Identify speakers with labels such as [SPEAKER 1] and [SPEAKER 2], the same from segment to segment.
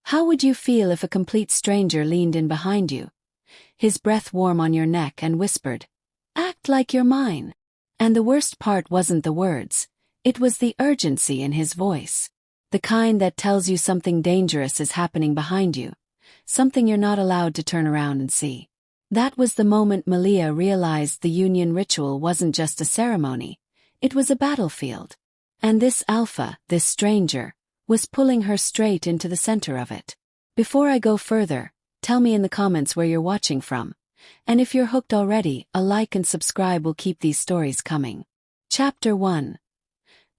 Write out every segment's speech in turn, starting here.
[SPEAKER 1] How would you feel if a complete stranger leaned in behind you, his breath warm on your neck, and whispered, "Act like you're mine"? And the worst part wasn't the words, it was the urgency in his voice. The kind that tells you something dangerous is happening behind you, something you're not allowed to turn around and see. That was the moment Malia realized the union ritual wasn't just a ceremony, it was a battlefield. And this alpha, this stranger, was pulling her straight into the center of it. Before I go further, tell me in the comments where you're watching from. And if you're hooked already, a like and subscribe will keep these stories coming. Chapter 1.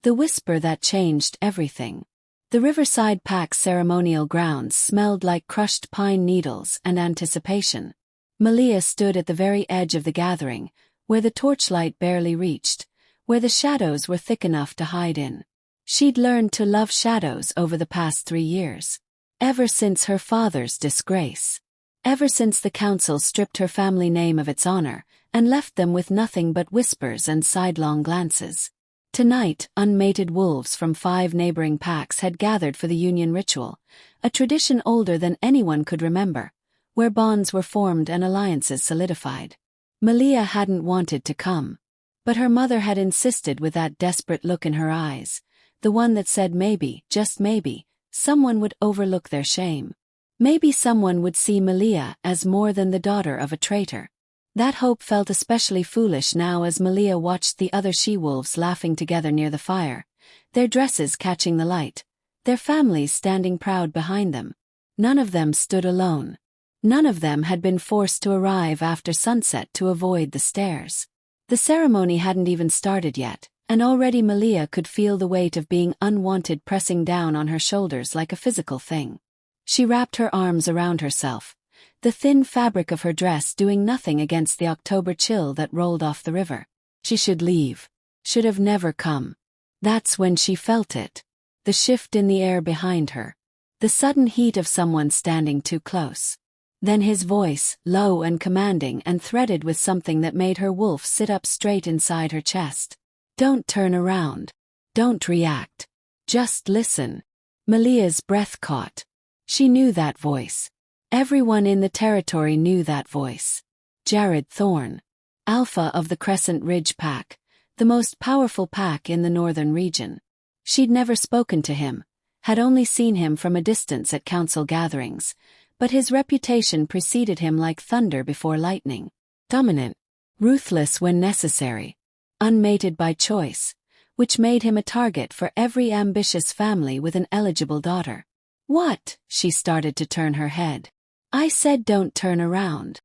[SPEAKER 1] The Whisper That Changed Everything. The Riverside Pack's ceremonial grounds smelled like crushed pine needles and anticipation. Malia stood at the very edge of the gathering, where the torchlight barely reached, where the shadows were thick enough to hide in. She'd learned to love shadows over the past 3 years. Ever since her father's disgrace. Ever since the council stripped her family name of its honor, and left them with nothing but whispers and sidelong glances. Tonight, unmated wolves from 5 neighboring packs had gathered for the union ritual, a tradition older than anyone could remember, where bonds were formed and alliances solidified. Malia hadn't wanted to come. But her mother had insisted with that desperate look in her eyes, the one that said maybe, just maybe, someone would overlook their shame. Maybe someone would see Malia as more than the daughter of a traitor. That hope felt especially foolish now as Malia watched the other she-wolves laughing together near the fire, their dresses catching the light, their families standing proud behind them. None of them stood alone. None of them had been forced to arrive after sunset to avoid the stares. The ceremony hadn't even started yet, and already Malia could feel the weight of being unwanted pressing down on her shoulders like a physical thing. She wrapped her arms around herself, the thin fabric of her dress doing nothing against the October chill that rolled off the river. She should leave. Should have never come. That's when she felt it. The shift in the air behind her. The sudden heat of someone standing too close. Then his voice, low and commanding and threaded with something that made her wolf sit up straight inside her chest. Don't turn around. Don't react. Just listen. Malia's breath caught. She knew that voice. Everyone in the territory knew that voice. Jared Thorne. Alpha of the Crescent Ridge Pack, the most powerful pack in the northern region. She'd never spoken to him, had only seen him from a distance at council gatherings, but his reputation preceded him like thunder before lightning. Dominant. Ruthless when necessary. Unmated by choice, which made him a target for every ambitious family with an eligible daughter. What? She started to turn her head. I said don't turn around.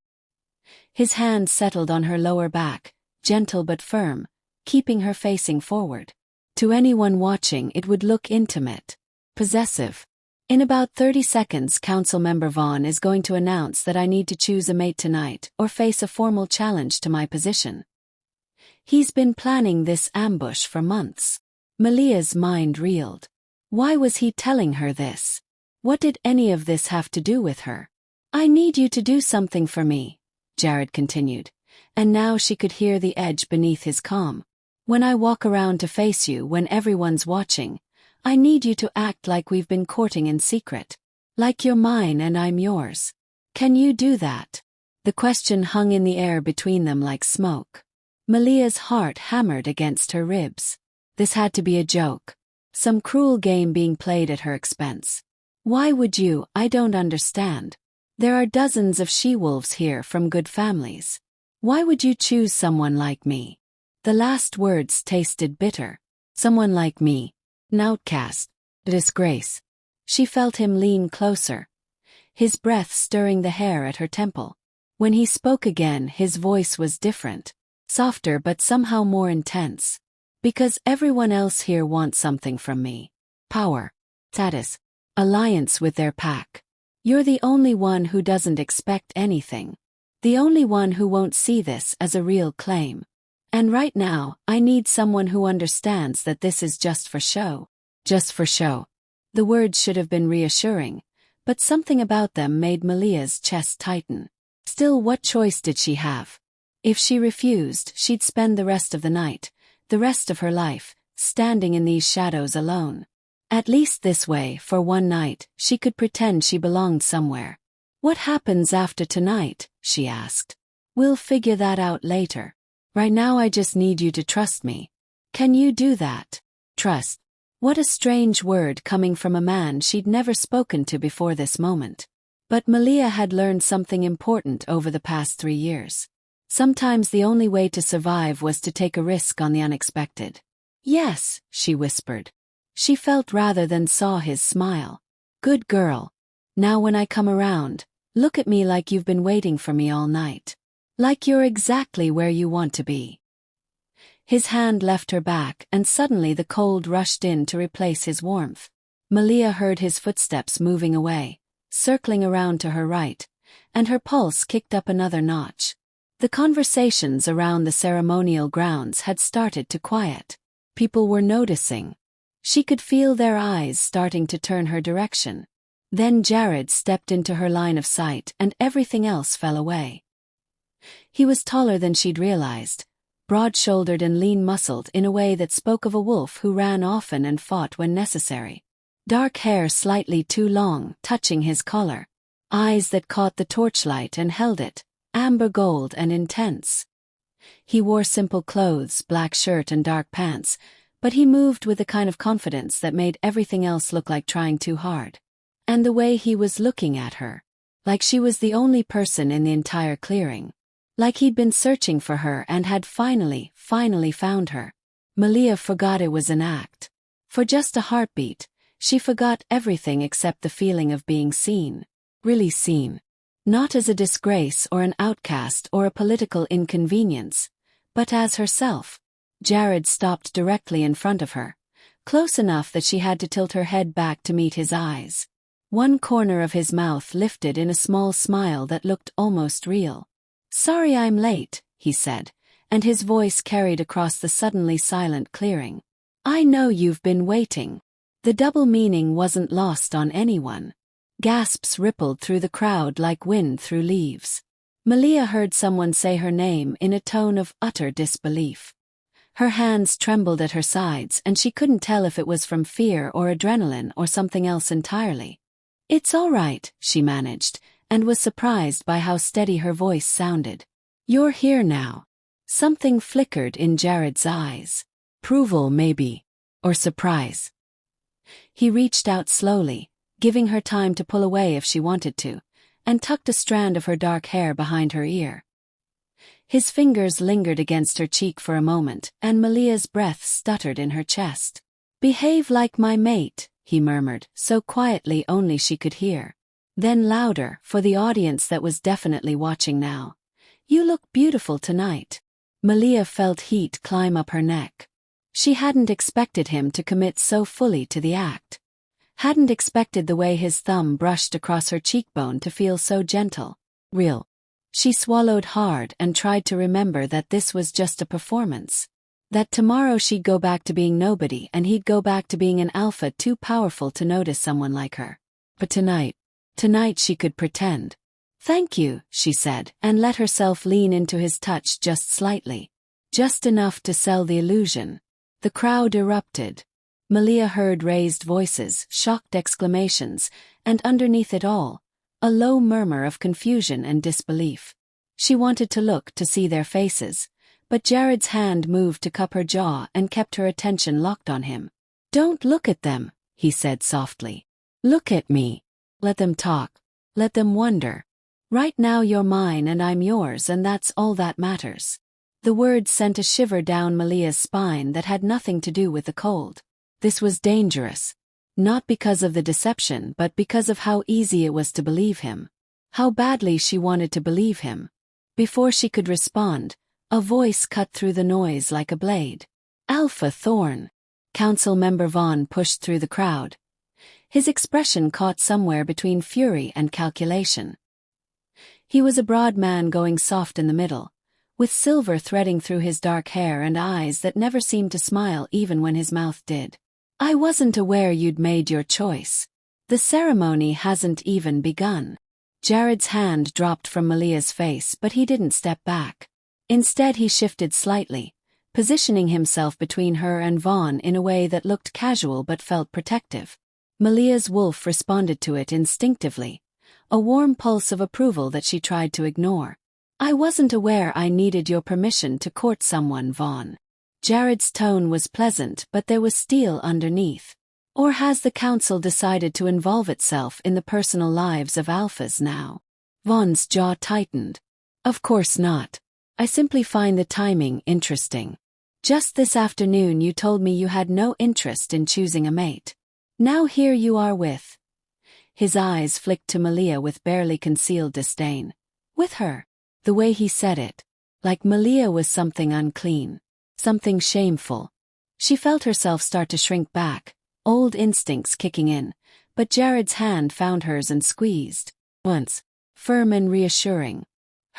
[SPEAKER 1] His hand settled on her lower back, gentle but firm, keeping her facing forward. To anyone watching it would look intimate. Possessive. In about 30 seconds Councilmember Vaughn is going to announce that I need to choose a mate tonight or face a formal challenge to my position. He's been planning this ambush for months. Malia's mind reeled. Why was he telling her this? What did any of this have to do with her? I need you to do something for me, Jared continued, and now she could hear the edge beneath his calm. When I walk around to face you when everyone's watching, I need you to act like we've been courting in secret. Like you're mine and I'm yours. Can you do that? The question hung in the air between them like smoke. Malia's heart hammered against her ribs. This had to be a joke. Some cruel game being played at her expense. Why would you? I don't understand. There are dozens of she-wolves here from good families. Why would you choose someone like me? The last words tasted bitter. Someone like me. An outcast. A disgrace. She felt him lean closer, his breath stirring the hair at her temple. When he spoke again, his voice was different. Softer but somehow more intense. Because everyone else here wants something from me. Power. Status. Alliance with their pack. You're the only one who doesn't expect anything. The only one who won't see this as a real claim. And right now, I need someone who understands that this is just for show. Just for show. The words should have been reassuring, but something about them made Malia's chest tighten. Still, what choice did she have? If she refused, she'd spend the rest of the night, the rest of her life, standing in these shadows alone. At least this way, for one night, she could pretend she belonged somewhere. "What happens after tonight?" she asked. "We'll figure that out later. Right now I just need you to trust me. Can you do that?" Trust. What a strange word coming from a man she'd never spoken to before this moment. But Malia had learned something important over the past 3 years. Sometimes the only way to survive was to take a risk on the unexpected. "Yes," she whispered. She felt rather than saw his smile. "Good girl. Now when I come around, look at me like you've been waiting for me all night. Like you're exactly where you want to be." His hand left her back and suddenly the cold rushed in to replace his warmth. Malia heard his footsteps moving away, circling around to her right, and her pulse kicked up another notch. The conversations around the ceremonial grounds had started to quiet. People were noticing. She could feel their eyes starting to turn her direction. Then Jared stepped into her line of sight and everything else fell away. He was taller than she'd realized, broad-shouldered and lean-muscled in a way that spoke of a wolf who ran often and fought when necessary. Dark hair slightly too long, touching his collar. Eyes that caught the torchlight and held it, amber gold and intense. He wore simple clothes, black shirt and dark pants, but he moved with a kind of confidence that made everything else look like trying too hard. And the way he was looking at her, like she was the only person in the entire clearing. Like he'd been searching for her and had finally found her. Malia forgot it was an act. For just a heartbeat, she forgot everything except the feeling of being seen. Really seen. Not as a disgrace or an outcast or a political inconvenience, but as herself. Jared stopped directly in front of her, close enough that she had to tilt her head back to meet his eyes. One corner of his mouth lifted in a small smile that looked almost real. "Sorry I'm late," he said, and his voice carried across the suddenly silent clearing. "I know you've been waiting." The double meaning wasn't lost on anyone. Gasps rippled through the crowd like wind through leaves. Malia heard someone say her name in a tone of utter disbelief. Her hands trembled at her sides and she couldn't tell if it was from fear or adrenaline or something else entirely. "It's all right," she managed, and was surprised by how steady her voice sounded. "You're here now." Something flickered in Jared's eyes. Approval maybe. Or surprise. He reached out slowly, giving her time to pull away if she wanted to, and tucked a strand of her dark hair behind her ear. His fingers lingered against her cheek for a moment, and Malia's breath stuttered in her chest. "Behave like my mate," he murmured, so quietly only she could hear. Then louder, for the audience that was definitely watching now. "You look beautiful tonight." Malia felt heat climb up her neck. She hadn't expected him to commit so fully to the act. Hadn't expected the way his thumb brushed across her cheekbone to feel so gentle. Real. She swallowed hard and tried to remember that this was just a performance. That tomorrow she'd go back to being nobody and he'd go back to being an alpha too powerful to notice someone like her. But tonight she could pretend. "Thank you," she said, and let herself lean into his touch just slightly. Just enough to sell the illusion. The crowd erupted. Malia heard raised voices, shocked exclamations, and underneath it all, a low murmur of confusion and disbelief. She wanted to look to see their faces, but Jared's hand moved to cup her jaw and kept her attention locked on him. "Don't look at them," he said softly. "Look at me. Let them talk. Let them wonder. Right now you're mine and I'm yours and that's all that matters." The words sent a shiver down Malia's spine that had nothing to do with the cold. This was dangerous. Not because of the deception but because of how easy it was to believe him. How badly she wanted to believe him. Before she could respond, a voice cut through the noise like a blade. "Alpha Thorn." Council Member Vaughn pushed through the crowd. His expression caught somewhere between fury and calculation. He was a broad man going soft in the middle, with silver threading through his dark hair and eyes that never seemed to smile even when his mouth did. "I wasn't aware you'd made your choice. The ceremony hasn't even begun." Jared's hand dropped from Malia's face but he didn't step back. Instead he shifted slightly, positioning himself between her and Vaughn in a way that looked casual but felt protective. Malia's wolf responded to it instinctively, a warm pulse of approval that she tried to ignore. "I wasn't aware I needed your permission to court someone, Vaughn." Jared's tone was pleasant, but there was steel underneath. "Or has the council decided to involve itself in the personal lives of alphas now?" Vaughn's jaw tightened. "Of course not. I simply find the timing interesting. Just this afternoon you told me you had no interest in choosing a mate. Now here you are with—" His eyes flicked to Malia with barely concealed disdain. "With her." The way he said it, like Malia was something unclean, something shameful. She felt herself start to shrink back, old instincts kicking in, but Jared's hand found hers and squeezed. Once, firm and reassuring.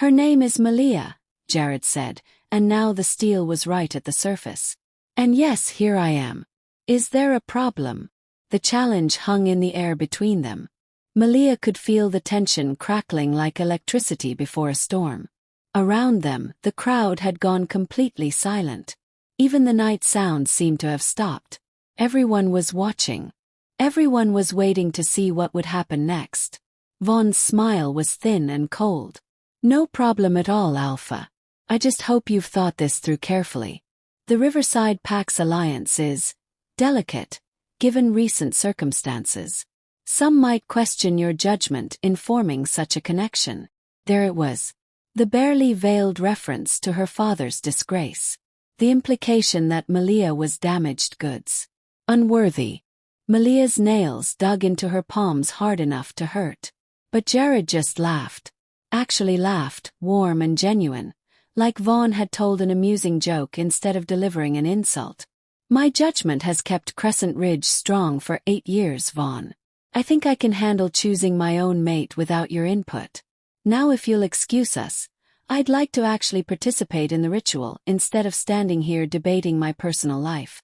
[SPEAKER 1] "Her name is Malia," Jared said, and now the steel was right at the surface. "And yes, here I am. Is there a problem?" The challenge hung in the air between them. Malia could feel the tension crackling like electricity before a storm. Around them, the crowd had gone completely silent. Even the night sounds seemed to have stopped. Everyone was watching. Everyone was waiting to see what would happen next. Vaughn's smile was thin and cold. "No problem at all, Alpha. I just hope you've thought this through carefully. The Riverside Pax Alliance is delicate, given recent circumstances. Some might question your judgment in forming such a connection." There it was. The barely veiled reference to her father's disgrace. The implication that Malia was damaged goods. Unworthy. Malia's nails dug into her palms hard enough to hurt. But Jared just laughed. Actually laughed, warm and genuine, like Vaughn had told an amusing joke instead of delivering an insult. "My judgment has kept Crescent Ridge strong for 8 years, Vaughn. I think I can handle choosing my own mate without your input. Now if you'll excuse us, I'd like to actually participate in the ritual instead of standing here debating my personal life."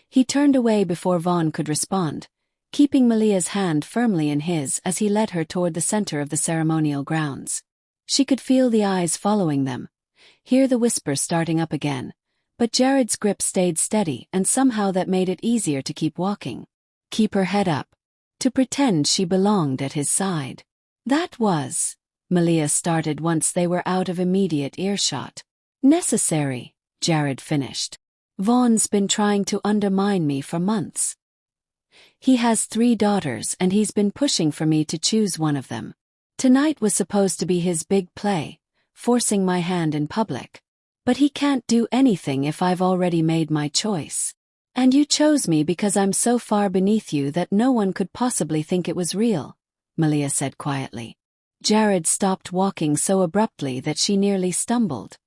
[SPEAKER 1] He turned away before Vaughn could respond, keeping Malia's hand firmly in his as he led her toward the center of the ceremonial grounds. She could feel the eyes following them, hear the whispers starting up again, but Jared's grip stayed steady and somehow that made it easier to keep walking. Keep her head up. To pretend she belonged at his side. "That was," Malia started once they were out of immediate earshot. "Necessary," Jared finished. "Vaughn's been trying to undermine me for months. He has 3 daughters and he's been pushing for me to choose one of them. Tonight was supposed to be his big play, forcing my hand in public. But he can't do anything if I've already made my choice. And you chose me because I'm so far beneath you that no one could possibly think it was real," Malia said quietly. Jared stopped walking so abruptly that she nearly stumbled.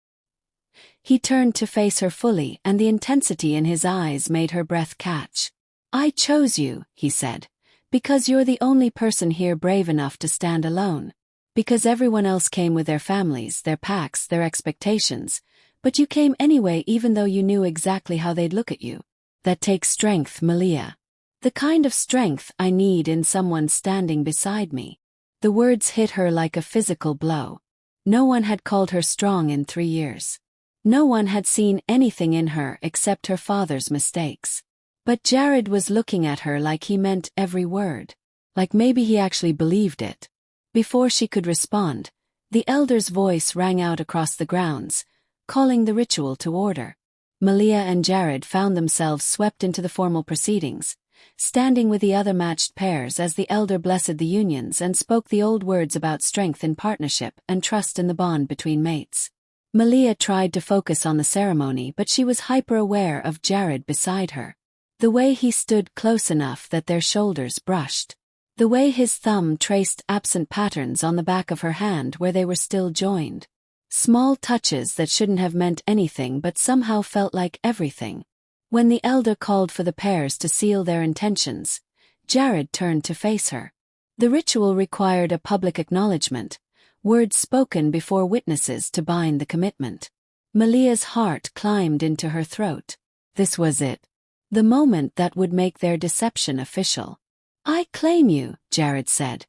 [SPEAKER 1] He turned to face her fully and the intensity in his eyes made her breath catch. "I chose you," he said, "because you're the only person here brave enough to stand alone. Because everyone else came with their families, their packs, their expectations, but you came anyway even though you knew exactly how they'd look at you. That takes strength, Malia. The kind of strength I need in someone standing beside me." The words hit her like a physical blow. No one had called her strong in 3 years. No one had seen anything in her except her father's mistakes. But Jared was looking at her like he meant every word. Like maybe he actually believed it. Before she could respond, the elder's voice rang out across the grounds, calling the ritual to order. Malia and Jared found themselves swept into the formal proceedings, standing with the other matched pairs as the elder blessed the unions and spoke the old words about strength in partnership and trust in the bond between mates. Malia tried to focus on the ceremony, but she was hyper-aware of Jared beside her. The way he stood close enough that their shoulders brushed. The way his thumb traced absent patterns on the back of her hand where they were still joined. Small touches that shouldn't have meant anything but somehow felt like everything. When the elder called for the pairs to seal their intentions, Jared turned to face her. The ritual required a public acknowledgement, words spoken before witnesses to bind the commitment. Malia's heart climbed into her throat. This was it. The moment that would make their deception official. "I claim you," Jared said,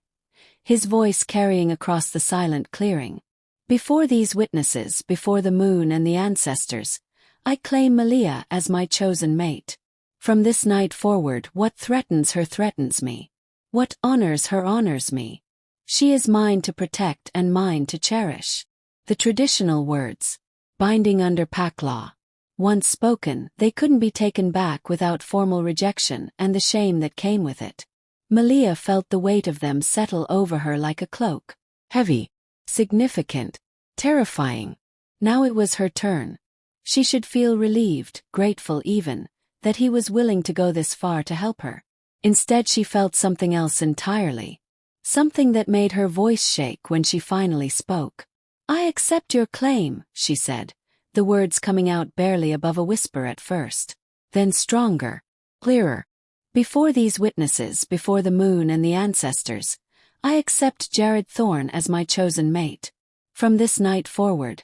[SPEAKER 1] his voice carrying across the silent clearing. "Before these witnesses, before the moon and the ancestors, I claim Malia as my chosen mate. From this night forward, what threatens her threatens me. What honors her honors me. She is mine to protect and mine to cherish. The traditional words, binding under pack law. Once spoken, they couldn't be taken back without formal rejection and the shame that came with it. Malia felt the weight of them settle over her like a cloak. Heavy, significant, terrifying. Now it was her turn. She should feel relieved, grateful even, that he was willing to go this far to help her. Instead she felt something else entirely. Something that made her voice shake when she finally spoke. I accept your claim, she said, the words coming out barely above a whisper at first. Then stronger, clearer. Before these witnesses, before the moon and the ancestors, I accept Jared Thorne as my chosen mate. From this night forward,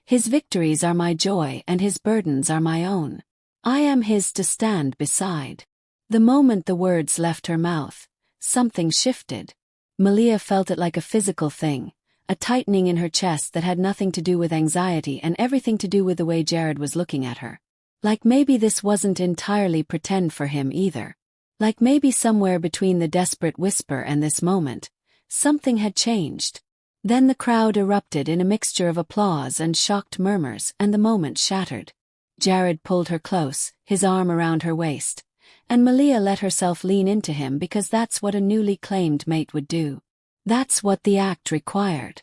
[SPEAKER 1] his victories are my joy and his burdens are my own. I am his to stand beside. The moment the words left her mouth, something shifted. Malia felt it like a physical thing, a tightening in her chest that had nothing to do with anxiety and everything to do with the way Jared was looking at her. Like maybe this wasn't entirely pretend for him either. Like maybe somewhere between the desperate whisper and this moment, something had changed. Then the crowd erupted in a mixture of applause and shocked murmurs, and the moment shattered. Jared pulled her close, his arm around her waist, and Malia let herself lean into him because that's what a newly claimed mate would do. That's what the act required.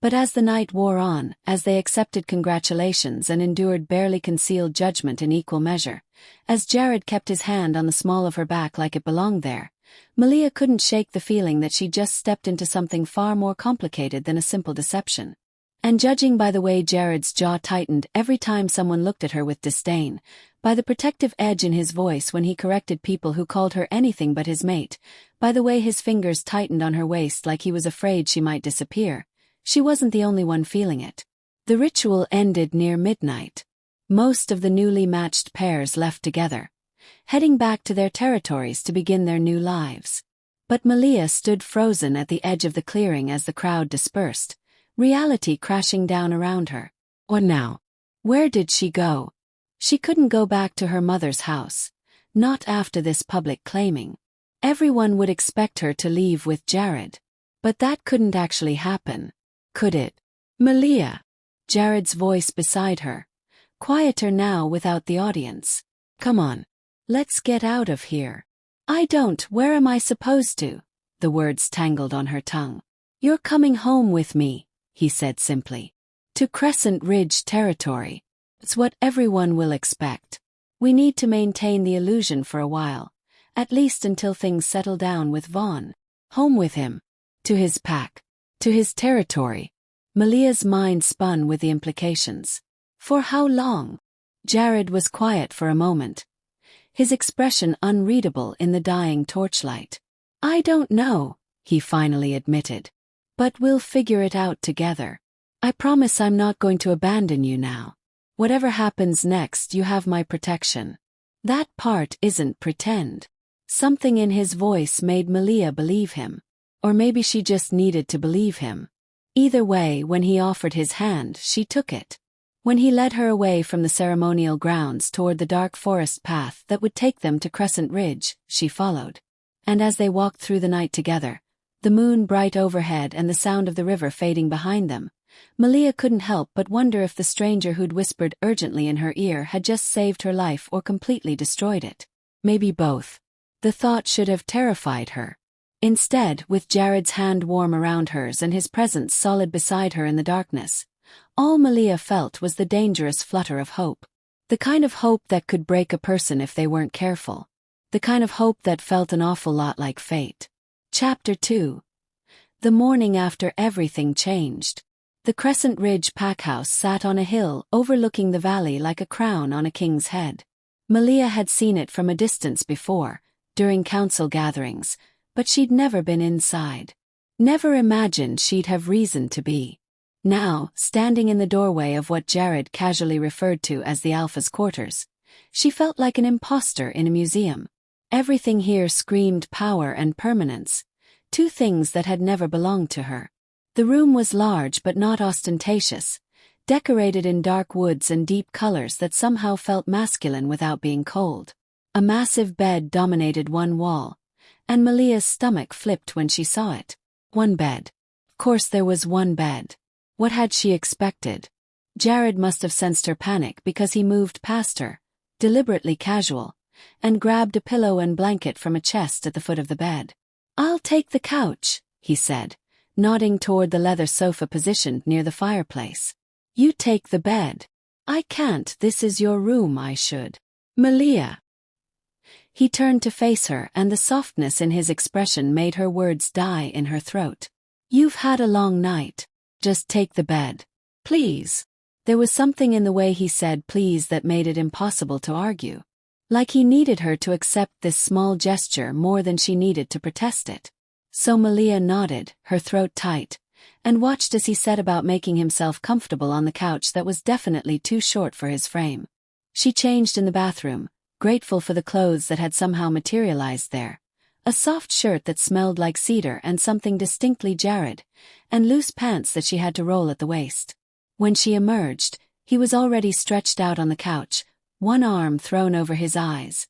[SPEAKER 1] But as the night wore on, as they accepted congratulations and endured barely concealed judgment in equal measure, as Jared kept his hand on the small of her back like it belonged there, Malia couldn't shake the feeling that she just stepped into something far more complicated than a simple deception. And judging by the way Jared's jaw tightened every time someone looked at her with disdain, by the protective edge in his voice when he corrected people who called her anything but his mate, by the way his fingers tightened on her waist like he was afraid she might disappear, she wasn't the only one feeling it. The ritual ended near midnight. Most of the newly matched pairs left together, heading back to their territories to begin their new lives. But Malia stood frozen at the edge of the clearing as the crowd dispersed, reality crashing down around her. What now? Where did she go? She couldn't go back to her mother's house, not after this public claiming. Everyone would expect her to leave with Jared. But that couldn't actually happen, could it? Malia! Jared's voice beside her, quieter now without the audience. Come on. Let's get out of here. Where am I supposed to? The words tangled on her tongue. You're coming home with me, he said simply. To Crescent Ridge territory. It's what everyone will expect. We need to maintain the illusion for a while, at least until things settle down with Vaughn. Home with him. To his pack. To his territory. Malia's mind spun with the implications. For how long? Jared was quiet for a moment, his expression unreadable in the dying torchlight. I don't know, he finally admitted. But we'll figure it out together. I promise I'm not going to abandon you now. Whatever happens next, you have my protection. That part isn't pretend. Something in his voice made Malia believe him. Or maybe she just needed to believe him. Either way, when he offered his hand, she took it. When he led her away from the ceremonial grounds toward the dark forest path that would take them to Crescent Ridge, she followed. And as they walked through the night together, the moon bright overhead and the sound of the river fading behind them, Malia couldn't help but wonder if the stranger who'd whispered urgently in her ear had just saved her life or completely destroyed it. Maybe both. The thought should have terrified her. Instead, with Jared's hand warm around hers and his presence solid beside her in the darkness, all Malia felt was the dangerous flutter of hope. The kind of hope that could break a person if they weren't careful. The kind of hope that felt an awful lot like fate. Chapter 2. The morning after everything changed. The Crescent Ridge packhouse sat on a hill overlooking the valley like a crown on a king's head. Malia had seen it from a distance before, during council gatherings, but she'd never been inside. Never imagined she'd have reason to be. Now, standing in the doorway of what Jared casually referred to as the Alpha's quarters, she felt like an imposter in a museum. Everything here screamed power and permanence, two things that had never belonged to her. The room was large but not ostentatious, decorated in dark woods and deep colors that somehow felt masculine without being cold. A massive bed dominated one wall, and Malia's stomach flipped when she saw it. One bed. Of course there was one bed. What had she expected? Jared must have sensed her panic because he moved past her, deliberately casual, and grabbed a pillow and blanket from a chest at the foot of the bed. "I'll take the couch," he said, nodding toward the leather sofa positioned near the fireplace. "You take the bed." "I can't, this is your room, I should." "Malia." He turned to face her, and the softness in his expression made her words die in her throat. "You've had a long night. Just take the bed. Please." There was something in the way he said please that made it impossible to argue. Like he needed her to accept this small gesture more than she needed to protest it. So Malia nodded, her throat tight, and watched as he set about making himself comfortable on the couch that was definitely too short for his frame. She changed in the bathroom, grateful for the clothes that had somehow materialized there. A soft shirt that smelled like cedar and something distinctly Jared, and loose pants that she had to roll at the waist. When she emerged, he was already stretched out on the couch, one arm thrown over his eyes,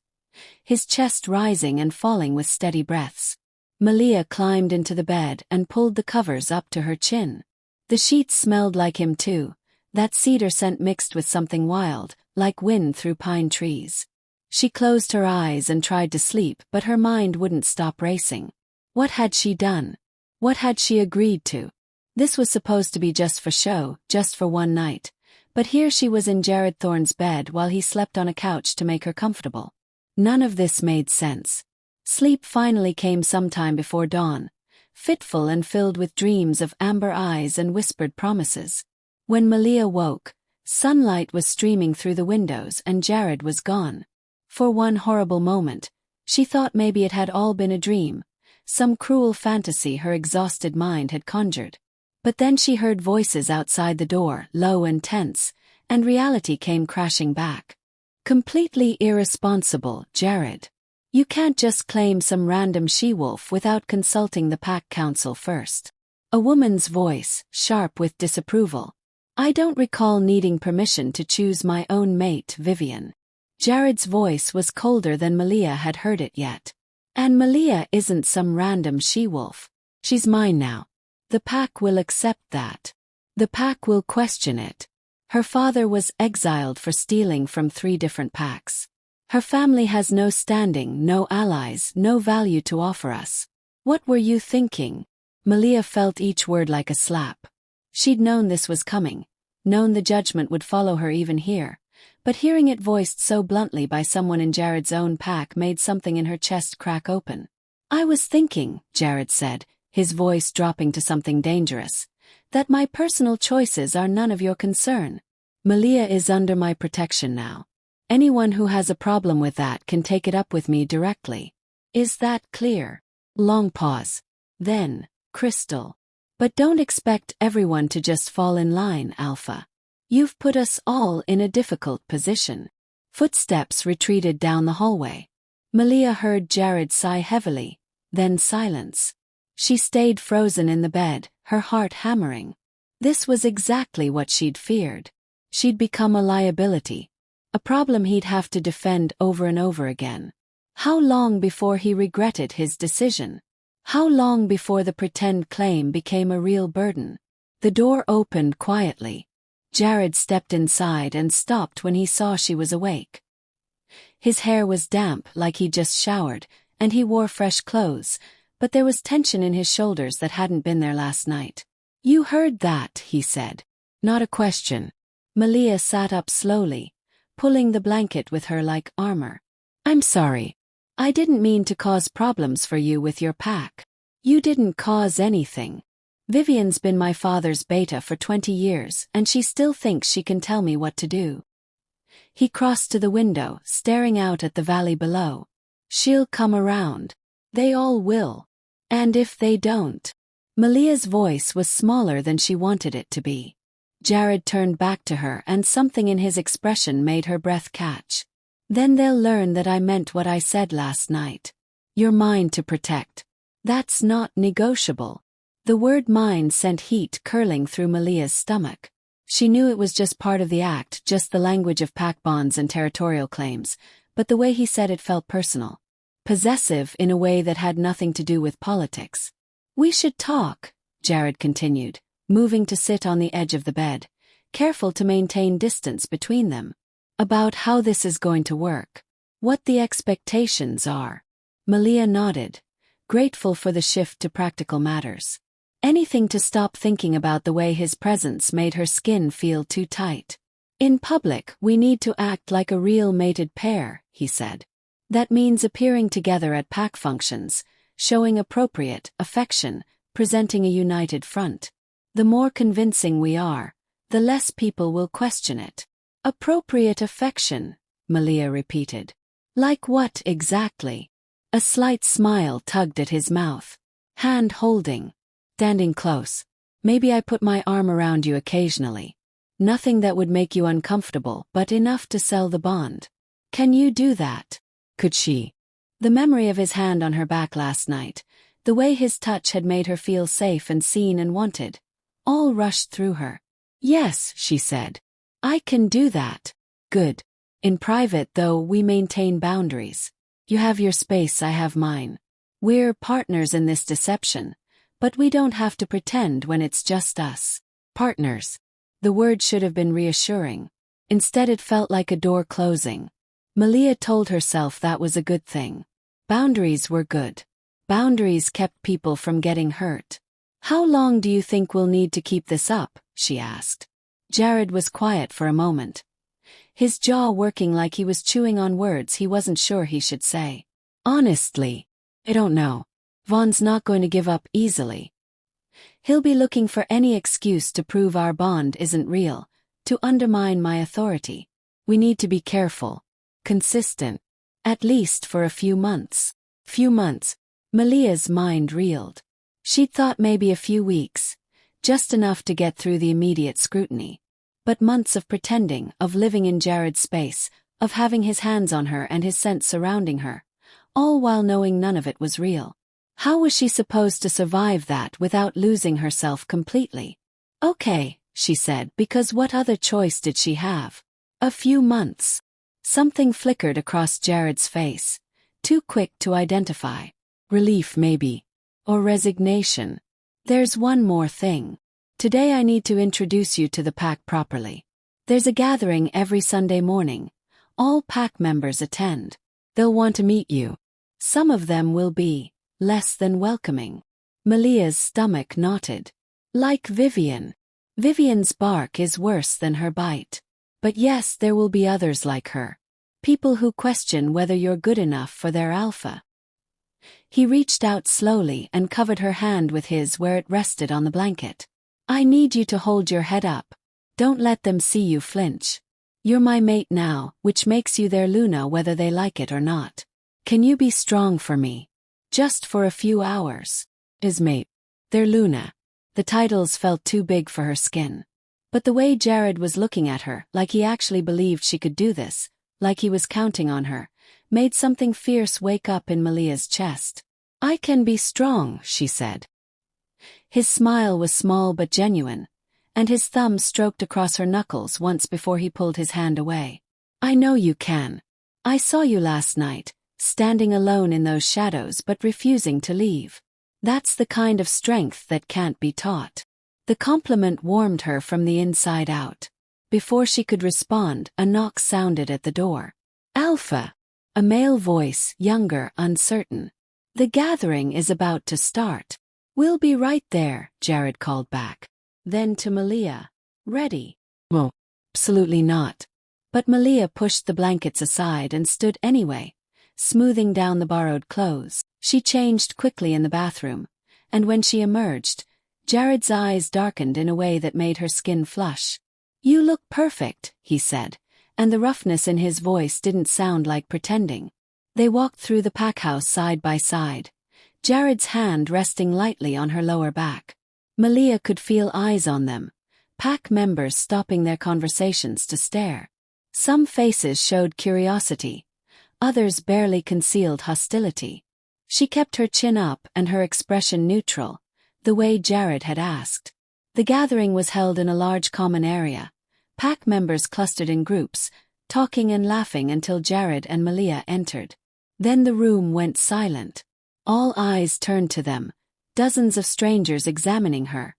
[SPEAKER 1] his chest rising and falling with steady breaths. Malia climbed into the bed and pulled the covers up to her chin. The sheets smelled like him too, that cedar scent mixed with something wild, like wind through pine trees. She closed her eyes and tried to sleep, but her mind wouldn't stop racing. What had she done? What had she agreed to? This was supposed to be just for show, just for one night. But here she was in Jared Thorne's bed while he slept on a couch to make her comfortable. None of this made sense. Sleep finally came sometime before dawn, fitful and filled with dreams of amber eyes and whispered promises. When Malia woke, sunlight was streaming through the windows and Jared was gone. For one horrible moment, she thought maybe it had all been a dream, some cruel fantasy her exhausted mind had conjured. But then she heard voices outside the door, low and tense, and reality came crashing back. "Completely irresponsible, Jared. You can't just claim some random she-wolf without consulting the pack council first." A woman's voice, sharp with disapproval. "I don't recall needing permission to choose my own mate, Vivian." Jared's voice was colder than Malia had heard it yet. "And Malia isn't some random she-wolf. She's mine now. The pack will accept that. The pack will question it. Her father was exiled for stealing from 3 different packs. Her family has no standing, no allies, no value to offer us. What were you thinking?" Malia felt each word like a slap. She'd known this was coming, known the judgment would follow her even here, but hearing it voiced so bluntly by someone in Jared's own pack made something in her chest crack open. "I was thinking," Jared said, his voice dropping to something dangerous, "that my personal choices are none of your concern. Malia is under my protection now. Anyone who has a problem with that can take it up with me directly. Is that clear?" Long pause. Then, crystal. "But don't expect everyone to just fall in line, Alpha. You've put us all in a difficult position." Footsteps retreated down the hallway. Malia heard Jared sigh heavily, then silence. She stayed frozen in the bed, her heart hammering. This was exactly what she'd feared. She'd become a liability, a problem he'd have to defend over and over again. How long before he regretted his decision? How long before the pretend claim became a real burden? The door opened quietly. Jared stepped inside and stopped when he saw she was awake. His hair was damp like he'd just showered, and he wore fresh clothes, but there was tension in his shoulders that hadn't been there last night. "You heard that," he said. Not a question. Malia sat up slowly, pulling the blanket with her like armor. "I'm sorry. I didn't mean to cause problems for you with your pack." "You didn't cause anything. Vivian's been my father's beta for 20 years and she still thinks she can tell me what to do." He crossed to the window, staring out at the valley below. "She'll come around. They all will. And if they don't..." Malia's voice was smaller than she wanted it to be. Jared turned back to her and something in his expression made her breath catch. "Then they'll learn that I meant what I said last night. You're mine to protect. That's not negotiable." The word mine sent heat curling through Malia's stomach. She knew it was just part of the act, just the language of pack bonds and territorial claims, but the way he said it felt personal. Possessive in a way that had nothing to do with politics. "We should talk," Jared continued, moving to sit on the edge of the bed, careful to maintain distance between them. "About how this is going to work. What the expectations are." Malia nodded, grateful for the shift to practical matters. Anything to stop thinking about the way his presence made her skin feel too tight. "In public, we need to act like a real mated pair," he said. "That means appearing together at pack functions, showing appropriate affection, presenting a united front. The more convincing we are, the less people will question it." "Appropriate affection," Malia repeated. "Like what exactly?" A slight smile tugged at his mouth. "Hand holding. Standing close. Maybe I put my arm around you occasionally. Nothing that would make you uncomfortable, but enough to sell the bond." "Can you do that?" Could she? The memory of his hand on her back last night, the way his touch had made her feel safe and seen and wanted, all rushed through her. "Yes," she said. "I can do that." "Good. In private, though, we maintain boundaries. You have your space, I have mine. We're partners in this deception, but we don't have to pretend when it's just us." Partners. The word should have been reassuring. Instead it felt like a door closing. Malia told herself that was a good thing. Boundaries were good. Boundaries kept people from getting hurt. "How long do you think we'll need to keep this up?" she asked. Jared was quiet for a moment, his jaw working like he was chewing on words he wasn't sure he should say. "Honestly, I don't know. Vaughn's not going to give up easily. He'll be looking for any excuse to prove our bond isn't real, to undermine my authority. We need to be careful. Consistent. At least for a few months." Few months. Malia's mind reeled. She'd thought maybe a few weeks, just enough to get through the immediate scrutiny. But months of pretending, of living in Jared's space, of having his hands on her and his scent surrounding her, all while knowing none of it was real. How was she supposed to survive that without losing herself completely? "Okay," she said, because what other choice did she have? "A few months." Something flickered across Jared's face, too quick to identify. Relief maybe. Or resignation. "There's one more thing. Today I need to introduce you to the pack properly. There's a gathering every Sunday morning. All pack members attend. They'll want to meet you. Some of them will be less than welcoming." Malia's stomach knotted. "Like Vivian. Vivian's bark is worse than her bite. But yes, there will be others like her. People who question whether you're good enough for their alpha." He reached out slowly and covered her hand with his where it rested on the blanket. "I need you to hold your head up. Don't let them see you flinch. You're my mate now, which makes you their Luna whether they like it or not. Can you be strong for me? Just for a few hours." His mate. Their Luna. The titles felt too big for her skin. But the way Jared was looking at her, like he actually believed she could do this, like he was counting on her, made something fierce wake up in Malia's chest. "I can be strong," she said. His smile was small but genuine, and his thumb stroked across her knuckles once before he pulled his hand away. "I know you can. I saw you last night, standing alone in those shadows but refusing to leave. That's the kind of strength that can't be taught." The compliment warmed her from the inside out. Before she could respond, a knock sounded at the door. "Alpha." A male voice, younger, uncertain. "The gathering is about to start." "We'll be right there," Jared called back. Then to Malia. "Ready?" "Oh, absolutely not." But Malia pushed the blankets aside and stood anyway, smoothing down the borrowed clothes. She changed quickly in the bathroom, and when she emerged, Jared's eyes darkened in a way that made her skin flush. "You look perfect," he said, and the roughness in his voice didn't sound like pretending. They walked through the pack house side by side, Jared's hand resting lightly on her lower back. Malia could feel eyes on them, pack members stopping their conversations to stare. Some faces showed curiosity, others barely concealed hostility. She kept her chin up and her expression neutral, the way Jared had asked. The gathering was held in a large common area. Pack members clustered in groups, talking and laughing until Jared and Malia entered. Then the room went silent. All eyes turned to them, dozens of strangers examining her,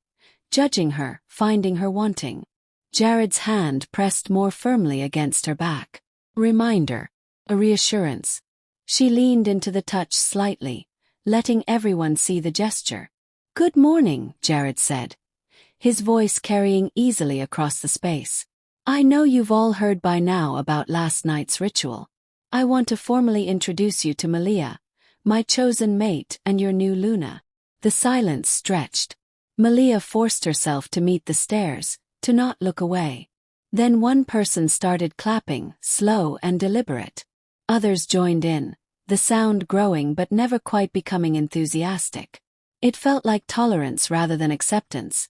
[SPEAKER 1] judging her, finding her wanting. Jared's hand pressed more firmly against her back. Reminder. A reassurance. She leaned into the touch slightly, letting everyone see the gesture. "Good morning," Jared said, his voice carrying easily across the space. "I know you've all heard by now about last night's ritual. I want to formally introduce you to Malia, my chosen mate and your new Luna." The silence stretched. Malia forced herself to meet the stares, to not look away. Then one person started clapping, slow and deliberate. Others joined in, the sound growing but never quite becoming enthusiastic. It felt like tolerance rather than acceptance,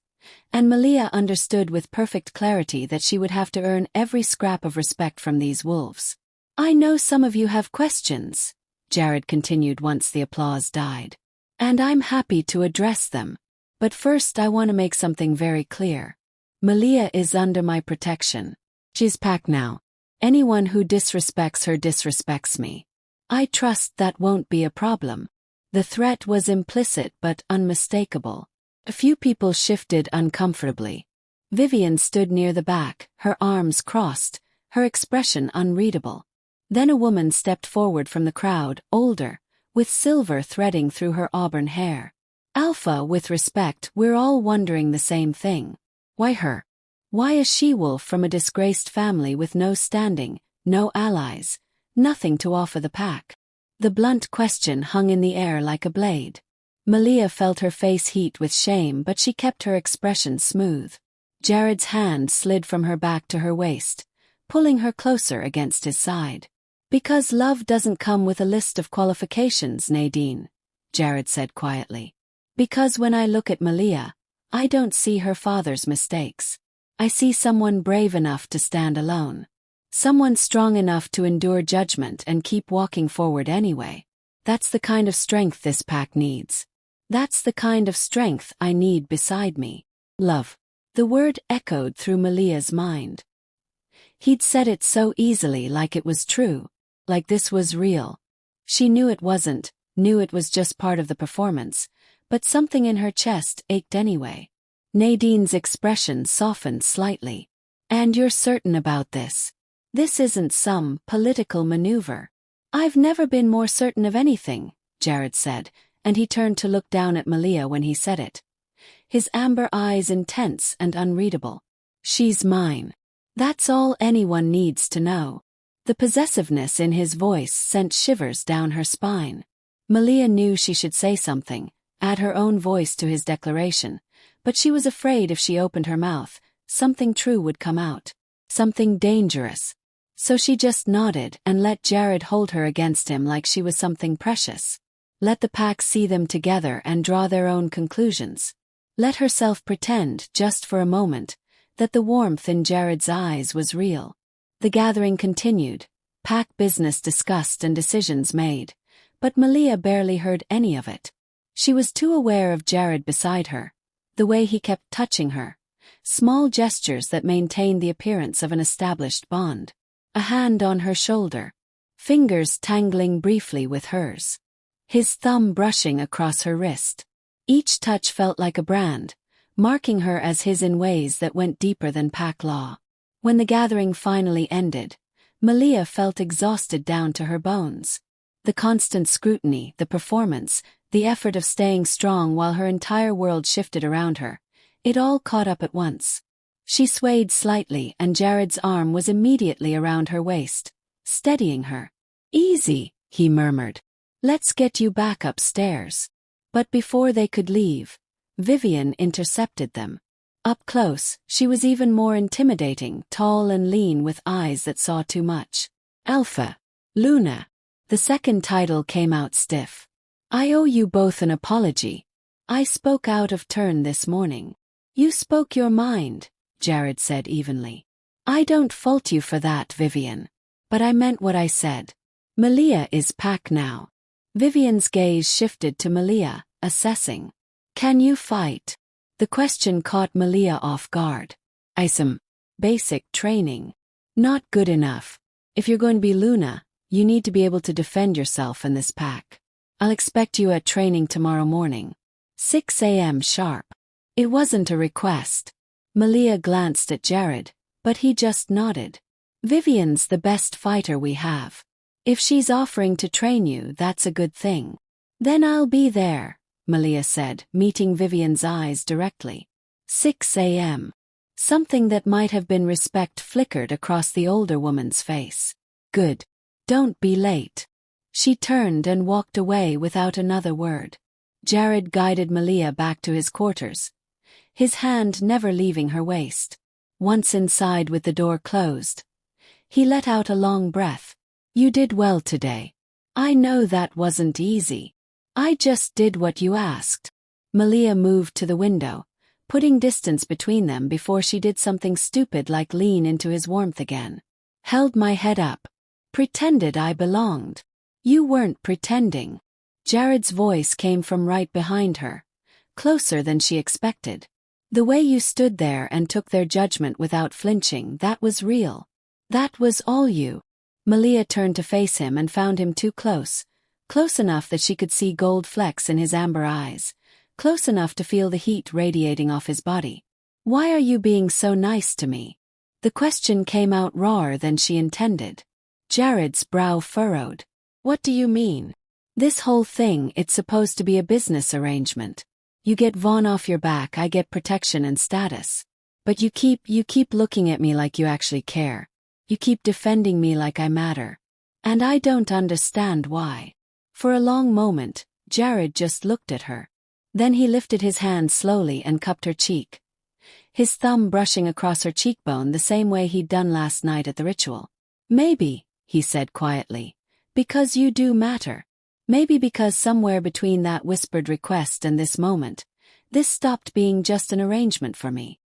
[SPEAKER 1] and Malia understood with perfect clarity that she would have to earn every scrap of respect from these wolves. "I know some of you have questions," Jared continued once the applause died. "And I'm happy to address them. But first I want to make something very clear. Malia is under my protection. She's Pack now. Anyone who disrespects her disrespects me. I trust that won't be a problem." The threat was implicit but unmistakable. A few people shifted uncomfortably. Vivian stood near the back, her arms crossed, her expression unreadable. Then a woman stepped forward from the crowd, older, with silver threading through her auburn hair. "Alpha, with respect, we're all wondering the same thing. Why her? Why a she-wolf from a disgraced family with no standing, no allies, nothing to offer the pack?" The blunt question hung in the air like a blade. Malia felt her face heat with shame, but she kept her expression smooth. Jared's hand slid from her back to her waist, pulling her closer against his side. "Because love doesn't come with a list of qualifications, Nadine," Jared said quietly. "Because when I look at Malia, I don't see her father's mistakes. I see someone brave enough to stand alone. Someone strong enough to endure judgment and keep walking forward anyway. That's the kind of strength this pack needs. That's the kind of strength I need beside me. Love." The word echoed through Malia's mind. He'd said it so easily, like it was true, like this was real. She knew it wasn't, knew it was just part of the performance, but something in her chest ached anyway. Nadine's expression softened slightly. "And you're certain about this? This isn't some political maneuver?" "I've never been more certain of anything," Jared said, and he turned to look down at Malia when he said it. His amber eyes intense and unreadable. "She's mine. That's all anyone needs to know." The possessiveness in his voice sent shivers down her spine. Malia knew she should say something, add her own voice to his declaration, but she was afraid if she opened her mouth, something true would come out. Something dangerous. So she just nodded and let Jared hold her against him like she was something precious. Let the pack see them together and draw their own conclusions. Let herself pretend, just for a moment, that the warmth in Jared's eyes was real. The gathering continued, pack business discussed and decisions made, but Malia barely heard any of it. She was too aware of Jared beside her, the way he kept touching her, small gestures that maintained the appearance of an established bond. A hand on her shoulder, fingers tangling briefly with hers, his thumb brushing across her wrist. Each touch felt like a brand, marking her as his in ways that went deeper than pack law. When the gathering finally ended, Malia felt exhausted down to her bones. The constant scrutiny, the performance, the effort of staying strong while her entire world shifted around her, it all caught up at once. She swayed slightly and Jared's arm was immediately around her waist, steadying her. "Easy," he murmured. "Let's get you back upstairs." But before they could leave, Vivian intercepted them. Up close, she was even more intimidating, tall and lean with eyes that saw too much. "Alpha. Luna." The second title came out stiff. "I owe you both an apology. I spoke out of turn this morning." "You spoke your mind," Jared said evenly. "I don't fault you for that, Vivian. But I meant what I said. Malia is pack now." Vivian's gaze shifted to Malia, assessing. "Can you fight?" The question caught Malia off guard. Some basic training. Not good enough. If you're going to be Luna, you need to be able to defend yourself in this pack. I'll expect you at training tomorrow morning. 6 a.m. sharp. It wasn't a request. Malia glanced at Jared, but he just nodded. Vivian's the best fighter we have. If she's offering to train you, that's a good thing. Then I'll be there, Malia said, meeting Vivian's eyes directly. 6 a.m. Something that might have been respect flickered across the older woman's face. Good. Don't be late. She turned and walked away without another word. Jared guided Malia back to his quarters, his hand never leaving her waist. Once inside with the door closed, he let out a long breath. You did well today. I know that wasn't easy. I just did what you asked. Malia moved to the window, putting distance between them before she did something stupid like lean into his warmth again. Held my head up. Pretended I belonged. You weren't pretending. Jared's voice came from right behind her, closer than she expected. The way you stood there and took their judgment without flinching, that was real. That was all you. Malia turned to face him and found him too close, close enough that she could see gold flecks in his amber eyes, close enough to feel the heat radiating off his body. Why are you being so nice to me? The question came out rawer than she intended. Jared's brow furrowed. What do you mean? This whole thing, it's supposed to be a business arrangement. You get Vaughn off your back, I get protection and status. But you keep looking at me like you actually care. You keep defending me like I matter. And I don't understand why. For a long moment, Jared just looked at her. Then he lifted his hand slowly and cupped her cheek, his thumb brushing across her cheekbone the same way he'd done last night at the ritual. Maybe, he said quietly, because you do matter. Maybe because somewhere between that whispered request and this moment, this stopped being just an arrangement for me.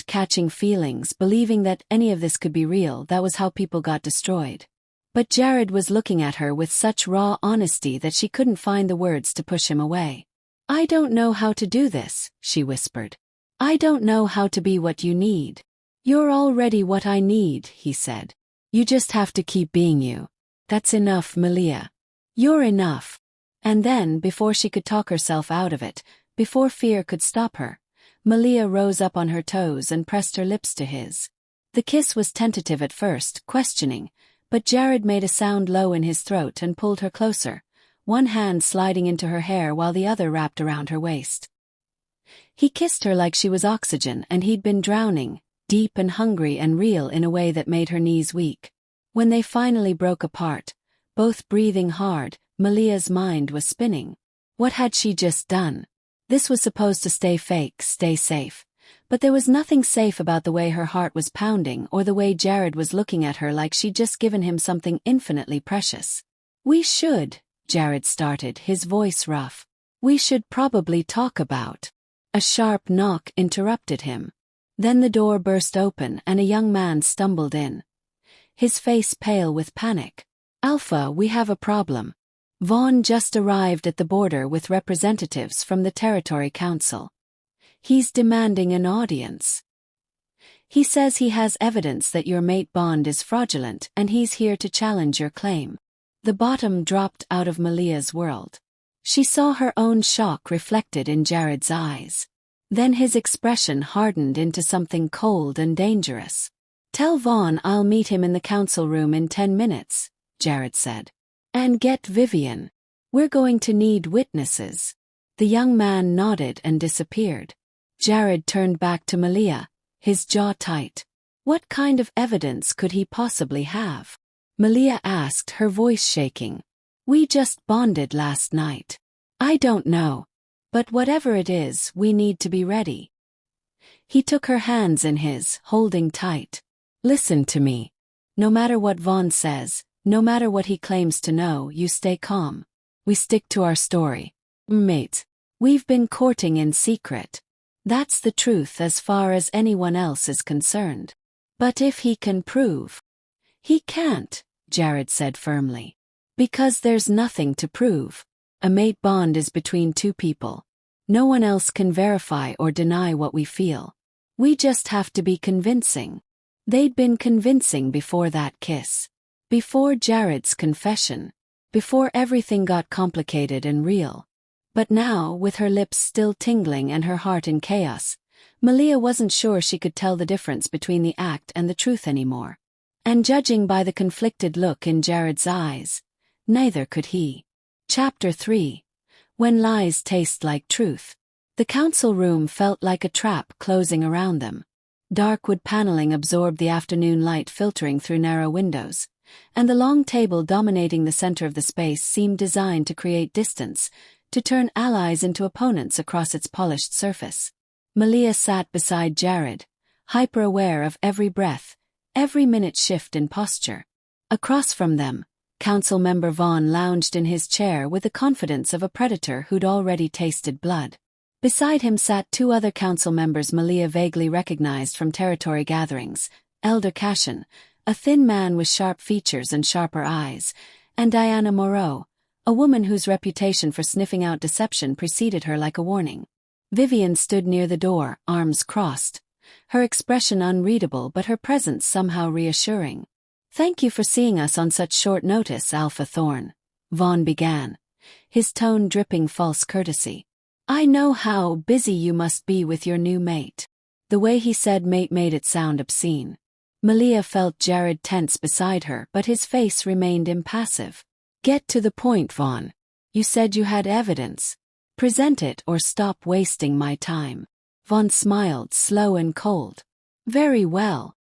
[SPEAKER 1] Catching feelings, believing that any of this could be real, that was how people got destroyed. But Jared was looking at her with such raw honesty that she couldn't find the words to push him away. I don't know how to do this, she whispered. I don't know how to be what you need. You're already what I need, he said. You just have to keep being you. That's enough, Malia. You're enough. And then, before she could talk herself out of it, before fear could stop her, Malia rose up on her toes and pressed her lips to his. The kiss was tentative at first, questioning, but Jared made a sound low in his throat and pulled her closer, one hand sliding into her hair while the other wrapped around her waist. He kissed her like she was oxygen and he'd been drowning, deep and hungry and real in a way that made her knees weak. When they finally broke apart, both breathing hard, Malia's mind was spinning. What had she just done? This was supposed to stay fake, stay safe. But there was nothing safe about the way her heart was pounding or the way Jared was looking at her like she'd just given him something infinitely precious. We should, Jared started, his voice rough. We should probably talk about. A sharp knock interrupted him. Then the door burst open and a young man stumbled in, his face pale with panic. Alpha, we have a problem. Vaughn just arrived at the border with representatives from the Territory Council. He's demanding an audience. He says he has evidence that your mate bond is fraudulent and he's here to challenge your claim. The bottom dropped out of Malia's world. She saw her own shock reflected in Jared's eyes. Then his expression hardened into something cold and dangerous. Tell Vaughn I'll meet him in the council room in 10 minutes, Jared said. And get Vivian. We're going to need witnesses. The young man nodded and disappeared. Jared turned back to Malia, his jaw tight. What kind of evidence could he possibly have? Malia asked, her voice shaking. We just bonded last night. I don't know. But whatever it is, we need to be ready. He took her hands in his, holding tight. Listen to me. No matter what Vaughn says, no matter what he claims to know, you stay calm. We stick to our story. Mate, we've been courting in secret. That's the truth as far as anyone else is concerned. But if he can prove. He can't, Jared said firmly. Because there's nothing to prove. A mate bond is between two people. No one else can verify or deny what we feel. We just have to be convincing. They'd been convincing before that kiss. Before Jared's confession. Before everything got complicated and real. But now, with her lips still tingling and her heart in chaos, Malia wasn't sure she could tell the difference between the act and the truth anymore. And judging by the conflicted look in Jared's eyes, neither could he. Chapter 3. When Lies Taste Like Truth. The council room felt like a trap closing around them. Dark wood paneling absorbed the afternoon light filtering through narrow windows, and the long table dominating the center of the space seemed designed to create distance, to turn allies into opponents across its polished surface. Malia sat beside Jared, hyper-aware of every breath, every minute shift in posture. Across from them, Council Member Vaughn lounged in his chair with the confidence of a predator who'd already tasted blood. Beside him sat two other council members Malia vaguely recognized from territory gatherings, Elder Cashin, a thin man with sharp features and sharper eyes, and Diana Moreau, a woman whose reputation for sniffing out deception preceded her like a warning. Vivian stood near the door, arms crossed, her expression unreadable but her presence somehow reassuring. "Thank you for seeing us on such short notice, Alpha Thorne," Vaughn began, his tone dripping false courtesy. "I know how busy you must be with your new mate." The way he said mate made it sound obscene. Malia felt Jared tense beside her, but his face remained impassive. "Get to the point, Vaughn. You said you had evidence. Present it or stop wasting my time." Vaughn smiled, slow and cold. "Very well."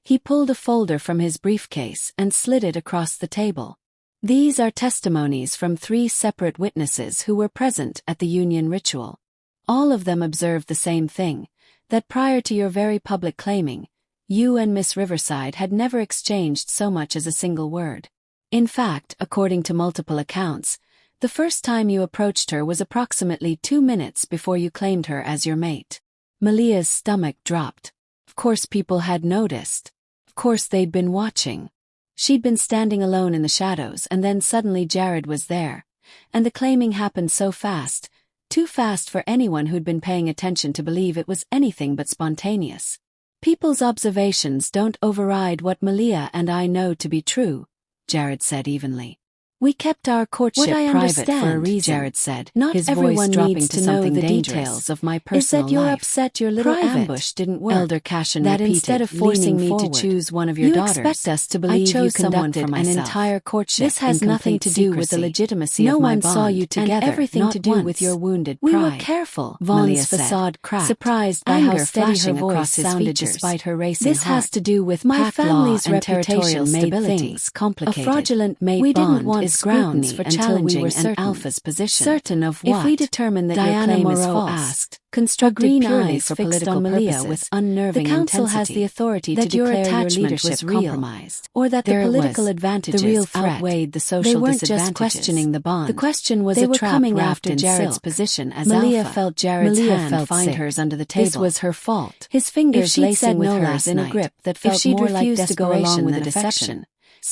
[SPEAKER 1] He pulled a folder from his briefcase and slid it across the table. "These are testimonies from 3 separate witnesses who were present at the union ritual. All of them observed the same thing, that prior to your very public claiming, you and Miss Riverside had never exchanged so much as a single word. In fact, according to multiple accounts, the first time you approached her was approximately 2 minutes before you claimed her as your mate." Malia's stomach dropped. Of course people had noticed. Of course they'd been watching. She'd been standing alone in the shadows and then suddenly Jared was there. And the claiming happened so fast, too fast for anyone who'd been paying attention to believe it was anything but spontaneous. "People's observations don't override what Malia and I know to be true," Jared said evenly. "We kept our courtship private for a reason," Jared said, not his everyone voice dropping needs to know the details of my personal life. "Is that you're upset your little ambush didn't work?" Elder Cashin that repeated, instead of forcing me to choose one of your daughters, you expect us to believe you conducted an entire courtship. This has nothing to do with the legitimacy of my bond. No one saw you together, and everything to do with your wounded pride. We were careful," Vaughn's facade cracked, surprised by how steady her voice sounded despite her racing heart. "This has to do with my family's reputation made things complicated. A fraudulent mate bond is grounds for challenging an alpha's position. Certain of what? If we determine that your claim is false, asked, constructed green eyes for political purposes, with unnerving the council has the authority to declare your leadership was compromised, or that the political advantages outweighed the social disadvantages. They weren't just questioning the bond. The question was a trap coming after Jared's position as Malia alpha. Felt Jared's hand find hers under the table. This was her fault. His fingers lacing with hers in a grip that felt more like desperation than affection.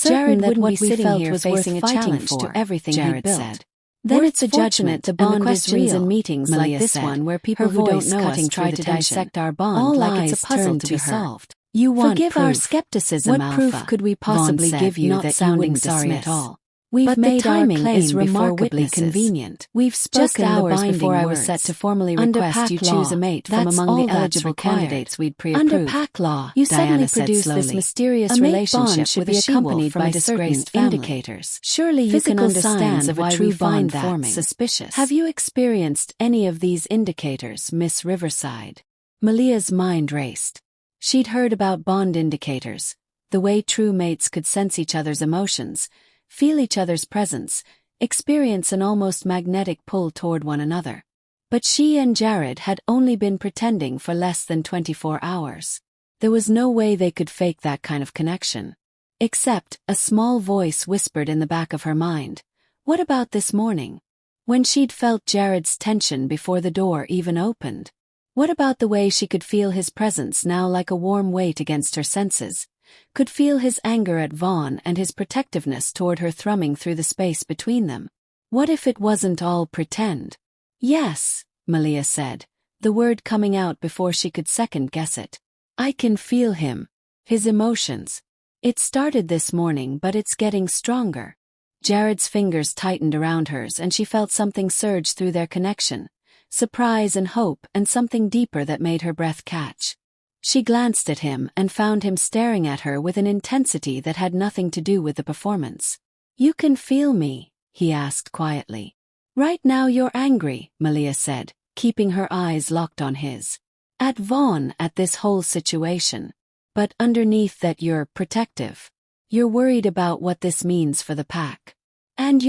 [SPEAKER 1] Jared wouldn't be sitting here facing a challenge to everything Jared said. Then it's a judgment the bond is real. In meetings like this one where people who don't know us try to dissect our bond like it's a puzzle to be solved. You want Forgive proof. Our skepticism, what proof could we possibly give you that you wouldn't sorry at all? We've made our claim is remarkably convenient. We've spoken just hours before I was set to formally request you choose a mate from among the eligible candidates we'd pre-approved. Under PAC law, you suddenly produced this mysterious relationship should be accompanied by disgraced indicators. Surely you can understand of a true bond forming. Suspicious. Have you experienced any of these indicators, Miss Riverside? Malia's mind raced. She'd heard about bond indicators, the way true mates could sense each other's emotions, feel each other's presence, experience an almost magnetic pull toward one another. But she and Jared had only been pretending for less than 24 hours. There was no way they could fake that kind of connection. Except, a small voice whispered in the back of her mind, what about this morning? When she'd felt Jared's tension before the door even opened. What about the way she could feel his presence now like a warm weight against her senses? Could feel his anger at Vaughn and his protectiveness toward her thrumming through the space between them. What if it wasn't all pretend? Yes, Malia said, the word coming out before she could second-guess it. I can feel him. His emotions. It started this morning, but it's getting stronger. Jared's fingers tightened around hers and she felt something surge through their connection. Surprise and hope and something deeper that made her breath catch. She glanced at him and found him staring at her with an intensity that had nothing to do with the performance. You can feel me, he asked quietly. Right now you're angry, Malia said, keeping her eyes locked on his. At Vaughn, at this whole situation. But underneath that you're protective. You're worried about what this means for the pack. And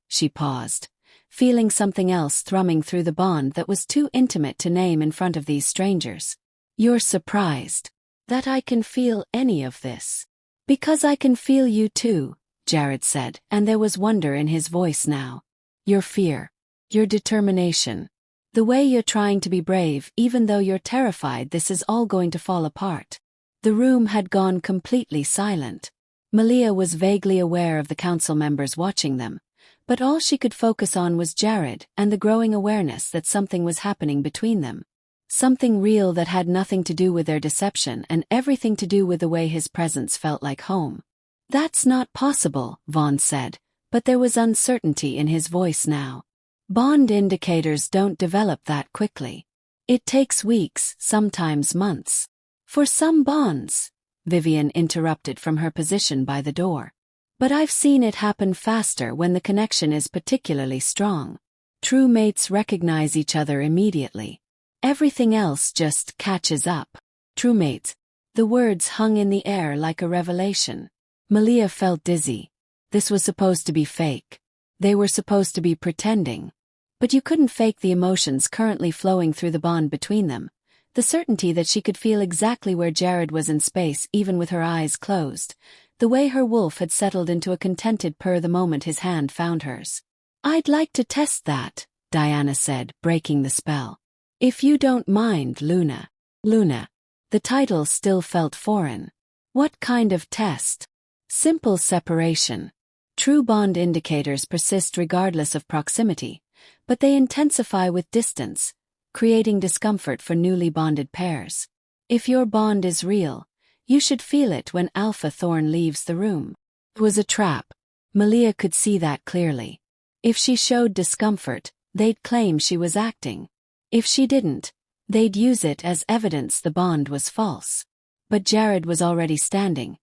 [SPEAKER 1] she paused, feeling something else thrumming through the bond that was too intimate to name in front of these strangers. You're surprised that I can feel any of this. Because I can feel you too, Jared said, and there was wonder in his voice now. Your fear. Your determination. The way you're trying to be brave even though you're terrified this is all going to fall apart. The room had gone completely silent. Malia was vaguely aware of the council members watching them, but all she could focus on was Jared and the growing awareness that something was happening between them. Something real that had nothing to do with their deception and everything to do with the way his presence felt like home. That's not possible, Vaughn said, but there was uncertainty in his voice now. Bond indicators don't develop that quickly. It takes weeks, sometimes months. For some bonds, Vivian interrupted from her position by the door. But I've seen it happen faster when the connection is particularly strong. True mates recognize each other immediately. Everything else just catches up. True mates. The words hung in the air like a revelation. Malia felt dizzy. This was supposed to be fake. They were supposed to be pretending. But you couldn't fake the emotions currently flowing through the bond between them. The certainty that she could feel exactly where Jared was in space even with her eyes closed. The way her wolf had settled into a contented purr the moment his hand found hers. I'd like to test that, Diana said, breaking the spell. If you don't mind, Luna. Luna. The title still felt foreign. What kind of test? Simple separation. True bond indicators persist regardless of proximity, but they intensify with distance, creating discomfort for newly bonded pairs. If your bond is real, you should feel it when Alpha Thorn leaves the room. It was a trap. Malia could see that clearly. If she showed discomfort, they'd claim she was acting. If she didn't, they'd use it as evidence the bond was false. But Jared was already standing,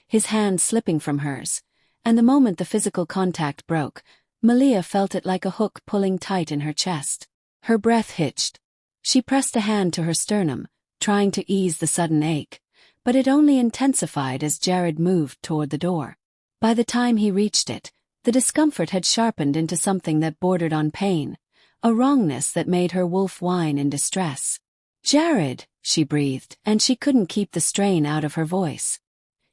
[SPEAKER 1] his hand slipping from hers, and the moment the physical contact broke, Malia felt it like a hook pulling tight in her chest. Her breath hitched. She pressed a hand to her sternum, trying to ease the sudden ache, but it only intensified as Jared moved toward the door. By the time he reached it, the discomfort had sharpened into something that bordered on pain, a wrongness that made her wolf whine in distress. Jared, she breathed, and she couldn't keep the strain out of her voice.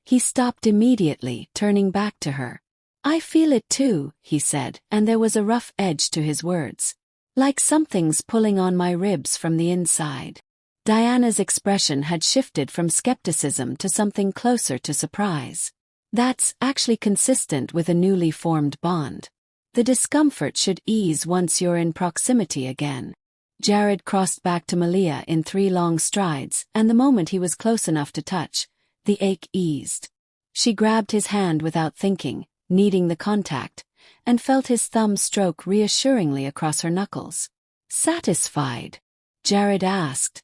[SPEAKER 1] He stopped immediately, turning back to her. I feel it too, he said, and there was a rough edge to his words. Like something's pulling on my ribs from the inside. Diana's expression had shifted from skepticism to something closer to surprise. That's actually consistent with a newly formed bond. The discomfort should ease once you're in proximity again. Jared crossed back to Malia in 3 long strides, and the moment he was close enough to touch, the ache eased. She grabbed his hand without thinking, needing the contact, and felt his thumb stroke reassuringly across her knuckles. Satisfied? Jared asked,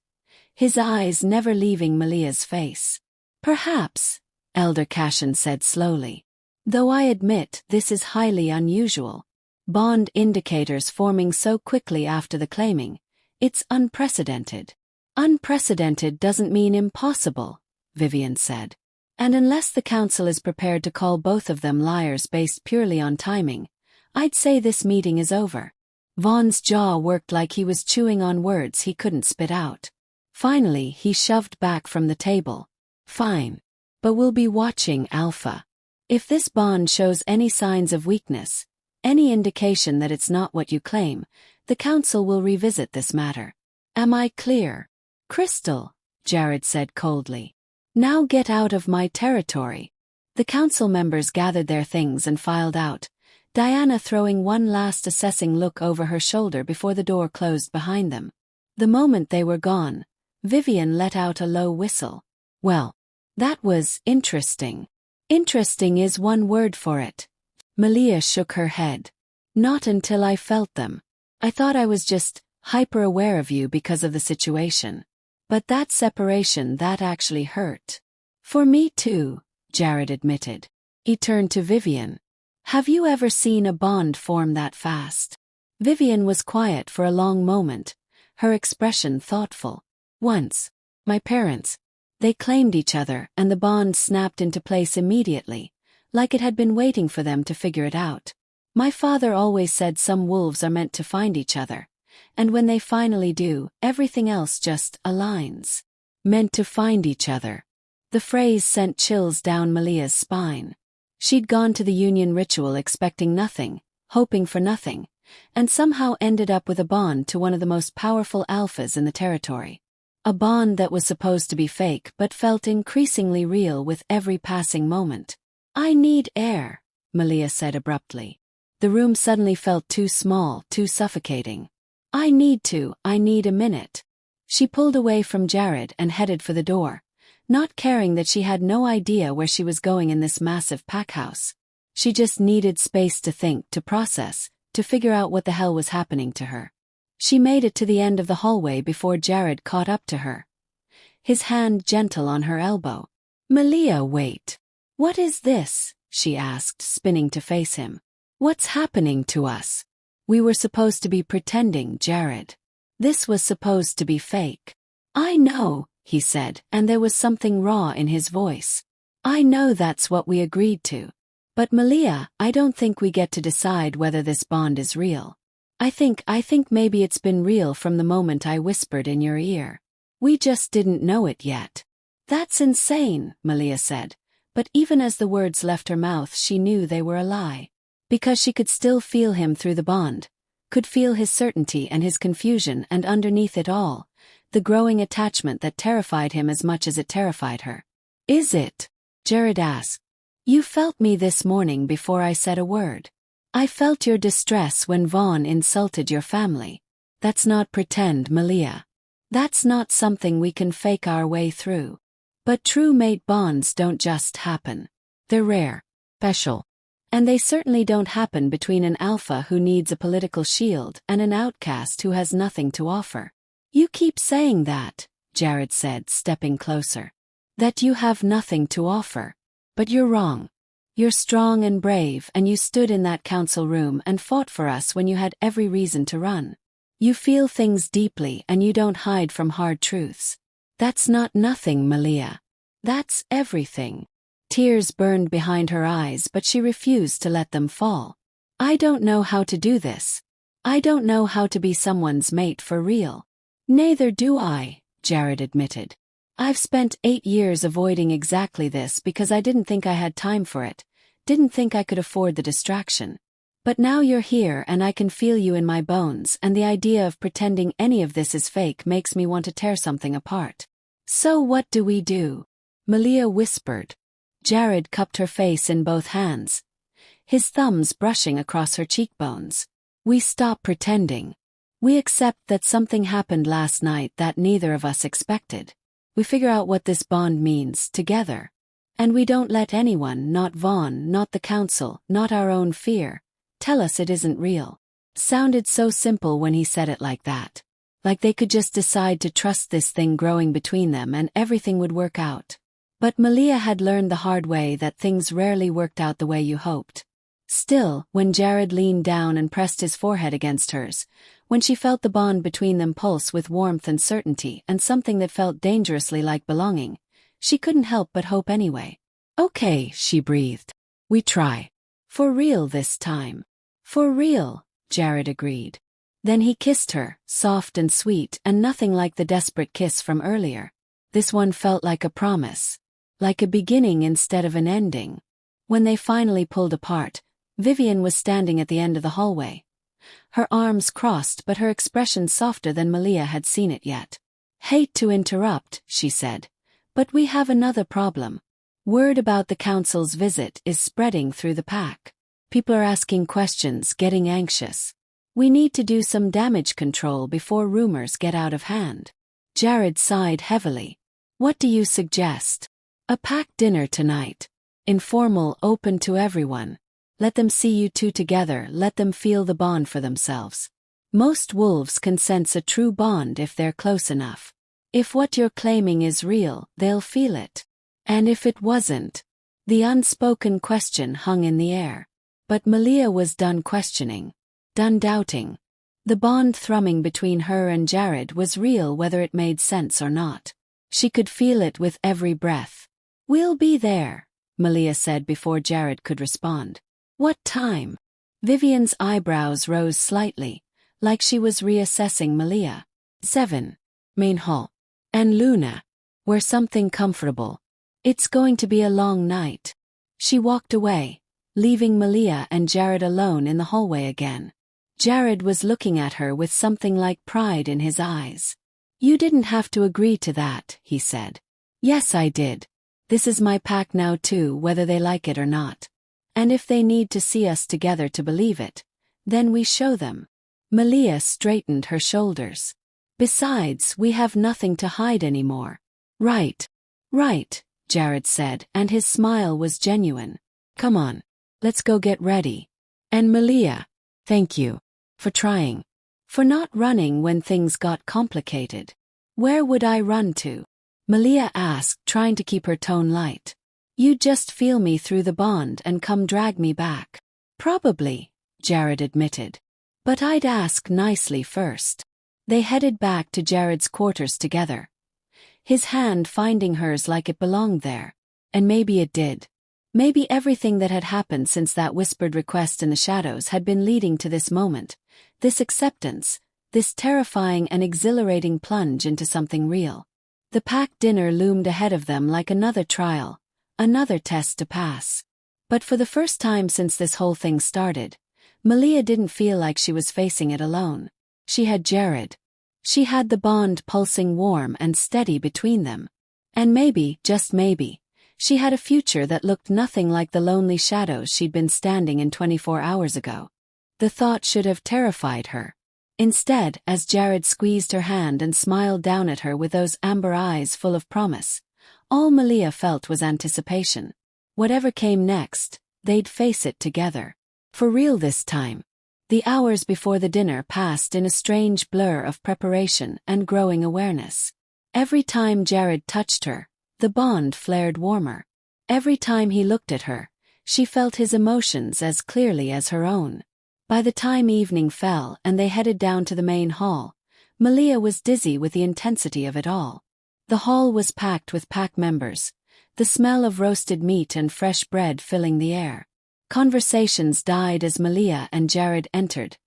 [SPEAKER 1] his eyes never leaving Malia's face. Perhaps, Elder Cashin said slowly. Though I admit this is highly unusual. Bond indicators forming so quickly after the claiming. It's unprecedented. Unprecedented doesn't mean impossible, Vivian said. And unless the council is prepared to call both of them liars based purely on timing, I'd say this meeting is over. Vaughn's jaw worked like he was chewing on words he couldn't spit out. Finally, he shoved back from the table. Fine. But we'll be watching Alpha. If this bond shows any signs of weakness, any indication that it's not what you claim, the council will revisit this matter. Am I clear? Crystal, Jared said coldly. Now get out of my territory. The council members gathered their things and filed out, Diana throwing one last assessing look over her shoulder before the door closed behind them. The moment they were gone, Vivian let out a low whistle. Well, that was interesting. Interesting is one word for it. Malia shook her head. Not until I felt them. I thought I was just hyper-aware of you because of the situation. But that separation, that actually hurt. For me too, Jared admitted. He turned to Vivian. Have you ever seen a bond form that fast? Vivian was quiet for a long moment, her expression thoughtful. Once. My parents. They claimed each other and the bond snapped into place immediately, like it had been waiting for them to figure it out. My father always said some wolves are meant to find each other, and when they finally do, everything else just aligns. Meant to find each other. The phrase sent chills down Malia's spine. She'd gone to the union ritual expecting nothing, hoping for nothing, and somehow ended up with a bond to one of the most powerful alphas in the territory. A bond that was supposed to be fake but felt increasingly real with every passing moment. I need air, Malia said abruptly. The room suddenly felt too small, too suffocating. I need a minute. She pulled away from Jared and headed for the door, not caring that she had no idea where she was going in this massive packhouse. She just needed space to think, to process, to figure out what the hell was happening to her. She made it to the end of the hallway before Jared caught up to her, his hand gentle on her elbow. Malia, wait. What is this? She asked, spinning to face him. What's happening to us? We were supposed to be pretending, Jared. This was supposed to be fake. I know, he said, and there was something raw in his voice. I know that's what we agreed to. But Malia, I don't think we get to decide whether this bond is real. I think maybe it's been real from the moment I whispered in your ear. We just didn't know it yet. That's insane, Malia said, but even as the words left her mouth she knew they were a lie. Because she could still feel him through the bond, could feel his certainty and his confusion, and underneath it all, the growing attachment that terrified him as much as it terrified her. Is it? Jared asked. You felt me this morning before I said a word. I felt your distress when Vaughn insulted your family. That's not pretend, Malia. That's not something we can fake our way through. But true mate bonds don't just happen. They're rare, special. And they certainly don't happen between an alpha who needs a political shield and an outcast who has nothing to offer. You keep saying that, Jared said, stepping closer. That you have nothing to offer. But you're wrong. You're strong and brave, and you stood in that council room and fought for us when you had every reason to run. You feel things deeply and you don't hide from hard truths. That's not nothing, Malia. That's everything. Tears burned behind her eyes, but she refused to let them fall. I don't know how to do this. I don't know how to be someone's mate for real. Neither do I, Jared admitted. I've spent 8 years avoiding exactly this because I didn't think I had time for it, didn't think I could afford the distraction. But now you're here and I can feel you in my bones, and the idea of pretending any of this is fake makes me want to tear something apart. So what do we do? Malia whispered. Jared cupped her face in both hands, his thumbs brushing across her cheekbones. We stop pretending. We accept that something happened last night that neither of us expected. We figure out what this bond means, together. And we don't let anyone, not Vaughn, not the council, not our own fear, tell us it isn't real. Sounded so simple when he said it like that. Like they could just decide to trust this thing growing between them and everything would work out. But Malia had learned the hard way that things rarely worked out the way you hoped. Still, when Jared leaned down and pressed his forehead against hers, when she felt the bond between them pulse with warmth and certainty and something that felt dangerously like belonging, she couldn't help but hope anyway. Okay, she breathed. We try. For real this time. For real, Jared agreed. Then he kissed her, soft and sweet and nothing like the desperate kiss from earlier. This one felt like a promise. Like a beginning instead of an ending. When they finally pulled apart, Vivian was standing at the end of the hallway. Her arms crossed, but her expression softer than Malia had seen it yet. Hate to interrupt, she said, but we have another problem. Word about the council's visit is spreading through the pack. People are asking questions, getting anxious. We need to do some damage control before rumors get out of hand. Jared sighed heavily. What do you suggest? A packed dinner tonight. Informal, open to everyone. Let them see you two together, let them feel the bond for themselves. Most wolves can sense a true bond if they're close enough. If what you're claiming is real, they'll feel it. And if it wasn't? The unspoken question hung in the air. But Malia was done questioning. Done doubting. The bond thrumming between her and Jared was real whether it made sense or not. She could feel it with every breath. We'll be there, Malia said before Jared could respond. What time? Vivian's eyebrows rose slightly, like she was reassessing Malia. 7. Main hall. And Luna. We're something comfortable. It's going to be a long night. She walked away, leaving Malia and Jared alone in the hallway again. Jared was looking at her with something like pride in his eyes. You didn't have to agree to that, he said. Yes, I did. This is my pack now too, whether they like it or not. And if they need to see us together to believe it, then we show them. Malia straightened her shoulders. Besides, we have nothing to hide anymore. Right. Right, Jared said, and his smile was genuine. Come on. Let's go get ready. And Malia, thank you. For trying. For not running when things got complicated. Where would I run to? Malia asked, trying to keep her tone light. You'd just feel me through the bond and come drag me back. Probably, Jared admitted. But I'd ask nicely first. They headed back to Jared's quarters together. His hand finding hers like it belonged there. And maybe it did. Maybe everything that had happened since that whispered request in the shadows had been leading to this moment, this acceptance, this terrifying and exhilarating plunge into something real. The packed dinner loomed ahead of them like another trial, another test to pass. But for the first time since this whole thing started, Malia didn't feel like she was facing it alone. She had Jared. She had the bond pulsing warm and steady between them. And maybe, just maybe, she had a future that looked nothing like the lonely shadows she'd been standing in 24 hours ago. The thought should have terrified her. Instead, as Jared squeezed her hand and smiled down at her with those amber eyes full of promise, all Malia felt was anticipation. Whatever came next, they'd face it together. For real this time. The hours before the dinner passed in a strange blur of preparation and growing awareness. Every time Jared touched her, the bond flared warmer. Every time he looked at her, she felt his emotions as clearly as her own. By the time evening fell and they headed down to the main hall, Malia was dizzy with the intensity of it all. The hall was packed with pack members, the smell of roasted meat and fresh bread filling the air. Conversations died as Malia and Jared entered,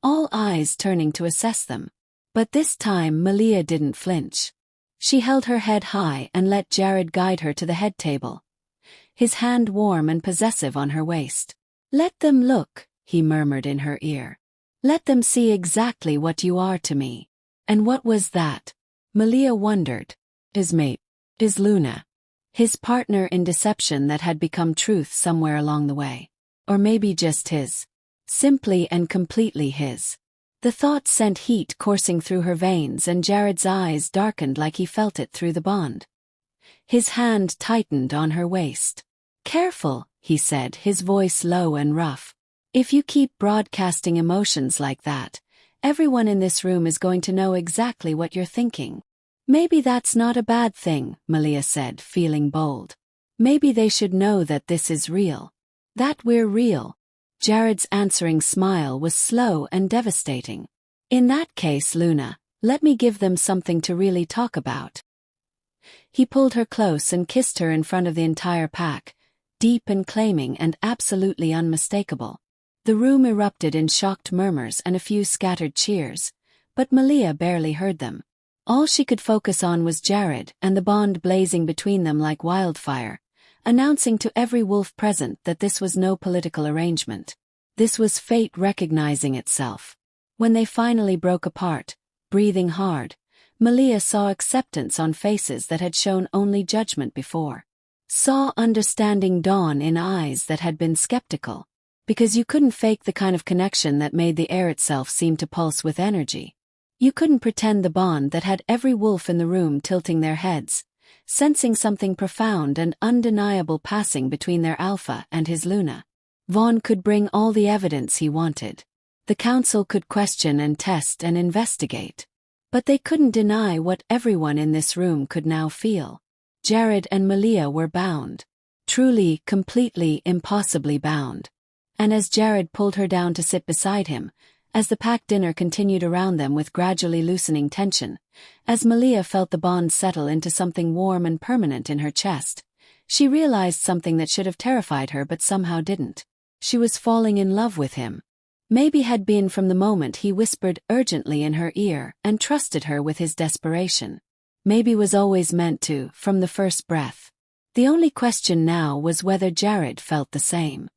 [SPEAKER 1] all eyes turning to assess them. But this time Malia didn't flinch. She held her head high and let Jared guide her to the head table, his hand warm and possessive on her waist. Let them look, he murmured in her ear. Let them see exactly what you are to me. And what was that? Malia wondered. His mate. His Luna. His partner in deception that had become truth somewhere along the way. Or maybe just his. Simply and completely his. The thought sent heat coursing through her veins and Jared's eyes darkened like he felt it through the bond. His hand tightened on her waist. Careful, he said, his voice low and rough. If you keep broadcasting emotions like that, everyone in this room is going to know exactly what you're thinking. Maybe that's not a bad thing, Malia said, feeling bold. Maybe they should know that this is real. That we're real. Jared's answering smile was slow and devastating. In that case, Luna, let me give them something to really talk about. He pulled her close and kissed her in front of the entire pack, deep and claiming and absolutely unmistakable. The room erupted in shocked murmurs and a few scattered cheers, but Malia barely heard them. All she could focus on was Jared and the bond blazing between them like wildfire, announcing to every wolf present that this was no political arrangement. This was fate recognizing itself. When they finally broke apart, breathing hard, Malia saw acceptance on faces that had shown only judgment before. Saw understanding dawn in eyes that had been skeptical. Because you couldn't fake the kind of connection that made the air itself seem to pulse with energy. You couldn't pretend the bond that had every wolf in the room tilting their heads, sensing something profound and undeniable passing between their alpha and his Luna. Vaughn could bring all the evidence he wanted. The council could question and test and investigate. But they couldn't deny what everyone in this room could now feel. Jared and Malia were bound. Truly, completely, impossibly bound. And as Jared pulled her down to sit beside him, as the packed dinner continued around them with gradually loosening tension, as Malia felt the bond settle into something warm and permanent in her chest, she realized something that should have terrified her but somehow didn't. She was falling in love with him. Maybe had been from the moment he whispered urgently in her ear and trusted her with his desperation. Maybe was always meant to, from the first breath. The only question now was whether Jared felt the same.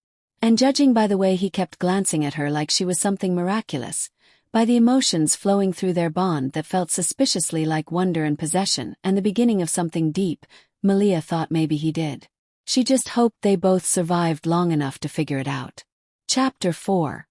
[SPEAKER 1] And judging by the way he kept glancing at her like she was something miraculous, by the emotions flowing through their bond that felt suspiciously like wonder and possession and the beginning of something deep, Malia thought maybe he did. She just hoped they both survived long enough to figure it out. Chapter 4.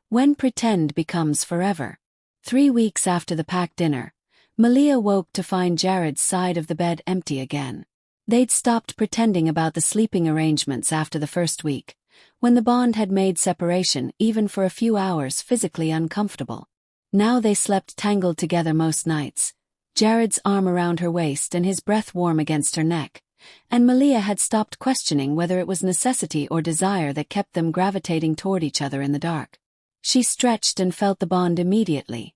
[SPEAKER 1] When Pretend Becomes Forever. 3 weeks after the packed dinner, Malia woke to find Jared's side of the bed empty again. They'd stopped pretending about the sleeping arrangements after the first week, when the bond had made separation even for a few hours physically uncomfortable. Now they slept tangled together most nights, Jared's arm around her waist and his breath warm against her neck, and Malia had stopped questioning whether it was necessity or desire that kept them gravitating toward each other in the dark. She stretched and felt the bond immediately.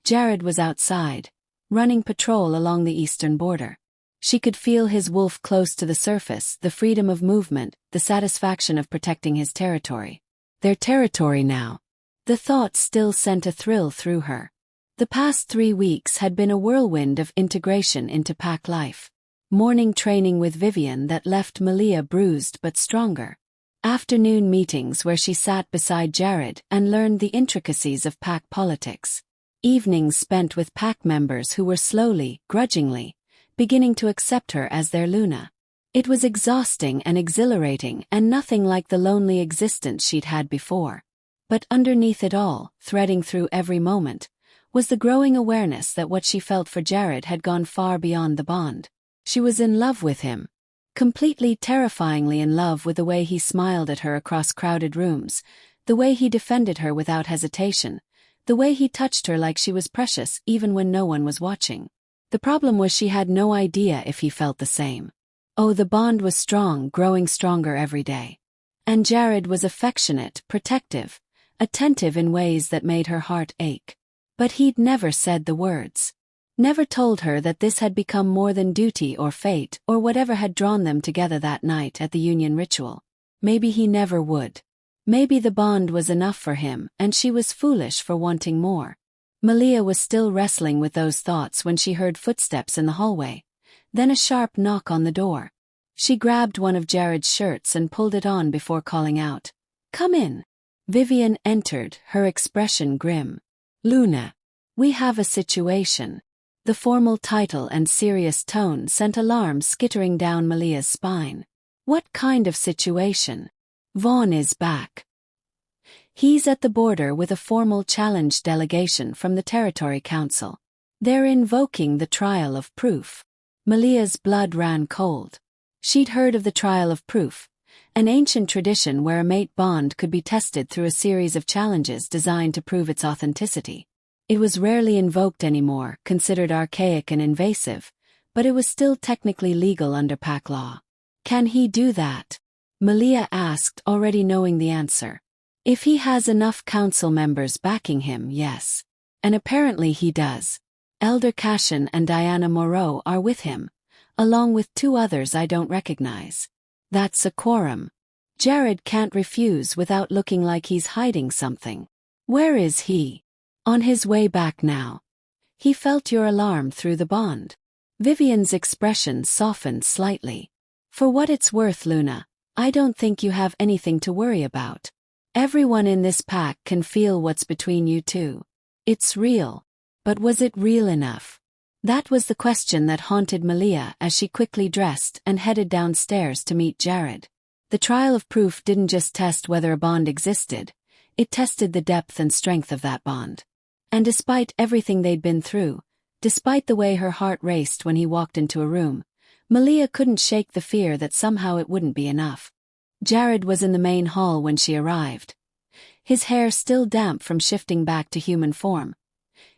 [SPEAKER 1] Jared was outside, running patrol along the eastern border. She could feel his wolf close to the surface, the freedom of movement, the satisfaction of protecting his territory. Their territory now. The thought still sent a thrill through her. The past 3 weeks had been a whirlwind of integration into pack life. Morning training with Vivian that left Malia bruised but stronger. Afternoon meetings where she sat beside Jared and learned the intricacies of pack politics. Evenings spent with pack members who were slowly, grudgingly, beginning to accept her as their Luna. It was exhausting and exhilarating and nothing like the lonely existence she'd had before. But underneath it all, threading through every moment, was the growing awareness that what she felt for Jared had gone far beyond the bond. She was in love with him. Completely terrifyingly in love with the way he smiled at her across crowded rooms, the way he defended her without hesitation, the way he touched her like she was precious even when no one was watching. The problem was she had no idea if he felt the same. Oh, the bond was strong, growing stronger every day. And Jared was affectionate, protective, attentive in ways that made her heart ache. But he'd never said the words. Never told her that this had become more than duty or fate or whatever had drawn them together that night at the union ritual. Maybe he never would. Maybe the bond was enough for him and she was foolish for wanting more. Malia was still wrestling with those thoughts when she heard footsteps in the hallway, then a sharp knock on the door. She grabbed one of Jared's shirts and pulled it on before calling out, "Come in." Vivian entered, her expression grim. "Luna, we have a situation." The formal title and serious tone sent alarm skittering down Malia's spine. What kind of situation? Vaughn is back. He's at the border with a formal challenge delegation from the Territory Council. They're invoking the trial of proof. Malia's blood ran cold. She'd heard of the trial of proof, an ancient tradition where a mate bond could be tested through a series of challenges designed to prove its authenticity. It was rarely invoked anymore, considered archaic and invasive, but it was still technically legal under pack law. Can he do that? Malia asked, already knowing the answer. If he has enough council members backing him, yes. And apparently he does. Elder Cashin and Diana Moreau are with him, along with 2 others I don't recognize. That's a quorum. Jared can't refuse without looking like he's hiding something. Where is he? On his way back now. He felt your alarm through the bond. Vivian's expression softened slightly. For what it's worth, Luna, I don't think you have anything to worry about. Everyone in this pack can feel what's between you two. It's real. But was it real enough? That was the question that haunted Malia as she quickly dressed and headed downstairs to meet Jared. The trial of proof didn't just test whether a bond existed, it tested the depth and strength of that bond. And despite everything they'd been through, despite the way her heart raced when he walked into a room, Malia couldn't shake the fear that somehow it wouldn't be enough. Jared was in the main hall when she arrived. His hair still damp from shifting back to human form.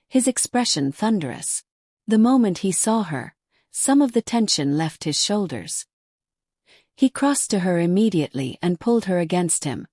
[SPEAKER 1] His expression thunderous. The moment he saw her, some of the tension left his shoulders. He crossed to her immediately and pulled her against him,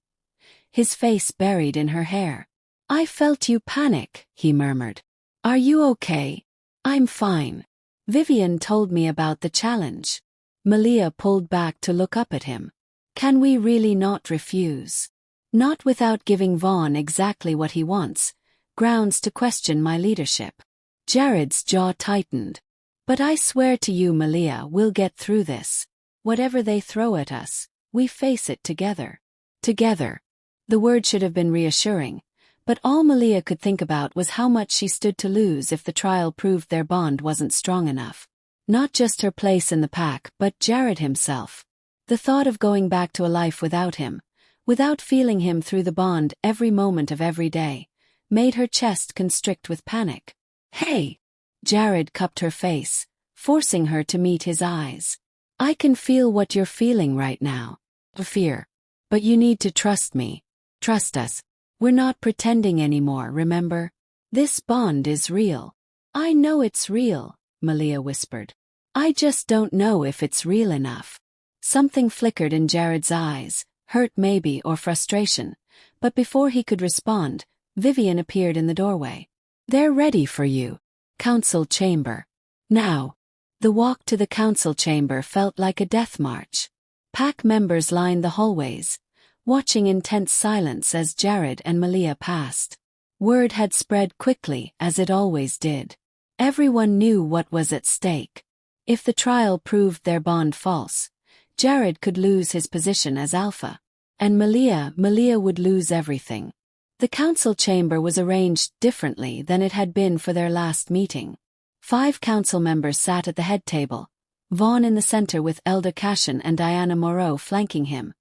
[SPEAKER 1] his face buried in her hair. "I felt you panic," he murmured. "Are you okay?" "I'm fine. Vivian told me about the challenge." Malia pulled back to look up at him. "Can we really not refuse? Not without giving Vaughn exactly what he wants, grounds to question my leadership." Jared's jaw tightened. "But I swear to you, Malia, we'll get through this. Whatever they throw at us, we face it together." Together. The word should have been reassuring, but all Malia could think about was how much she stood to lose if the trial proved their bond wasn't strong enough. Not just her place in the pack, but Jared himself. The thought of going back to a life without him, without feeling him through the bond every moment of every day, made her chest constrict with panic. "Hey!" Jared cupped her face, forcing her to meet his eyes. "I can feel what you're feeling right now. Fear. But you need to trust me. Trust us. We're not pretending anymore, remember? This bond is real." "I know it's real," Malia whispered. "I just don't know if it's real enough." Something flickered in Jared's eyes, hurt maybe or frustration, but before he could respond, Vivian appeared in the doorway. "They're ready for you. Council chamber. Now." The walk to the council chamber felt like a death march. Pack members lined the hallways, watching in tense silence as Jared and Malia passed. Word had spread quickly, as it always did. Everyone knew what was at stake. If the trial proved their bond false, Jared could lose his position as alpha. And Malia would lose everything. The council chamber was arranged differently than it had been for their last meeting. 5 council members sat at the head table, Vaughn in the center with Elder Cashin and Diana Moreau flanking him,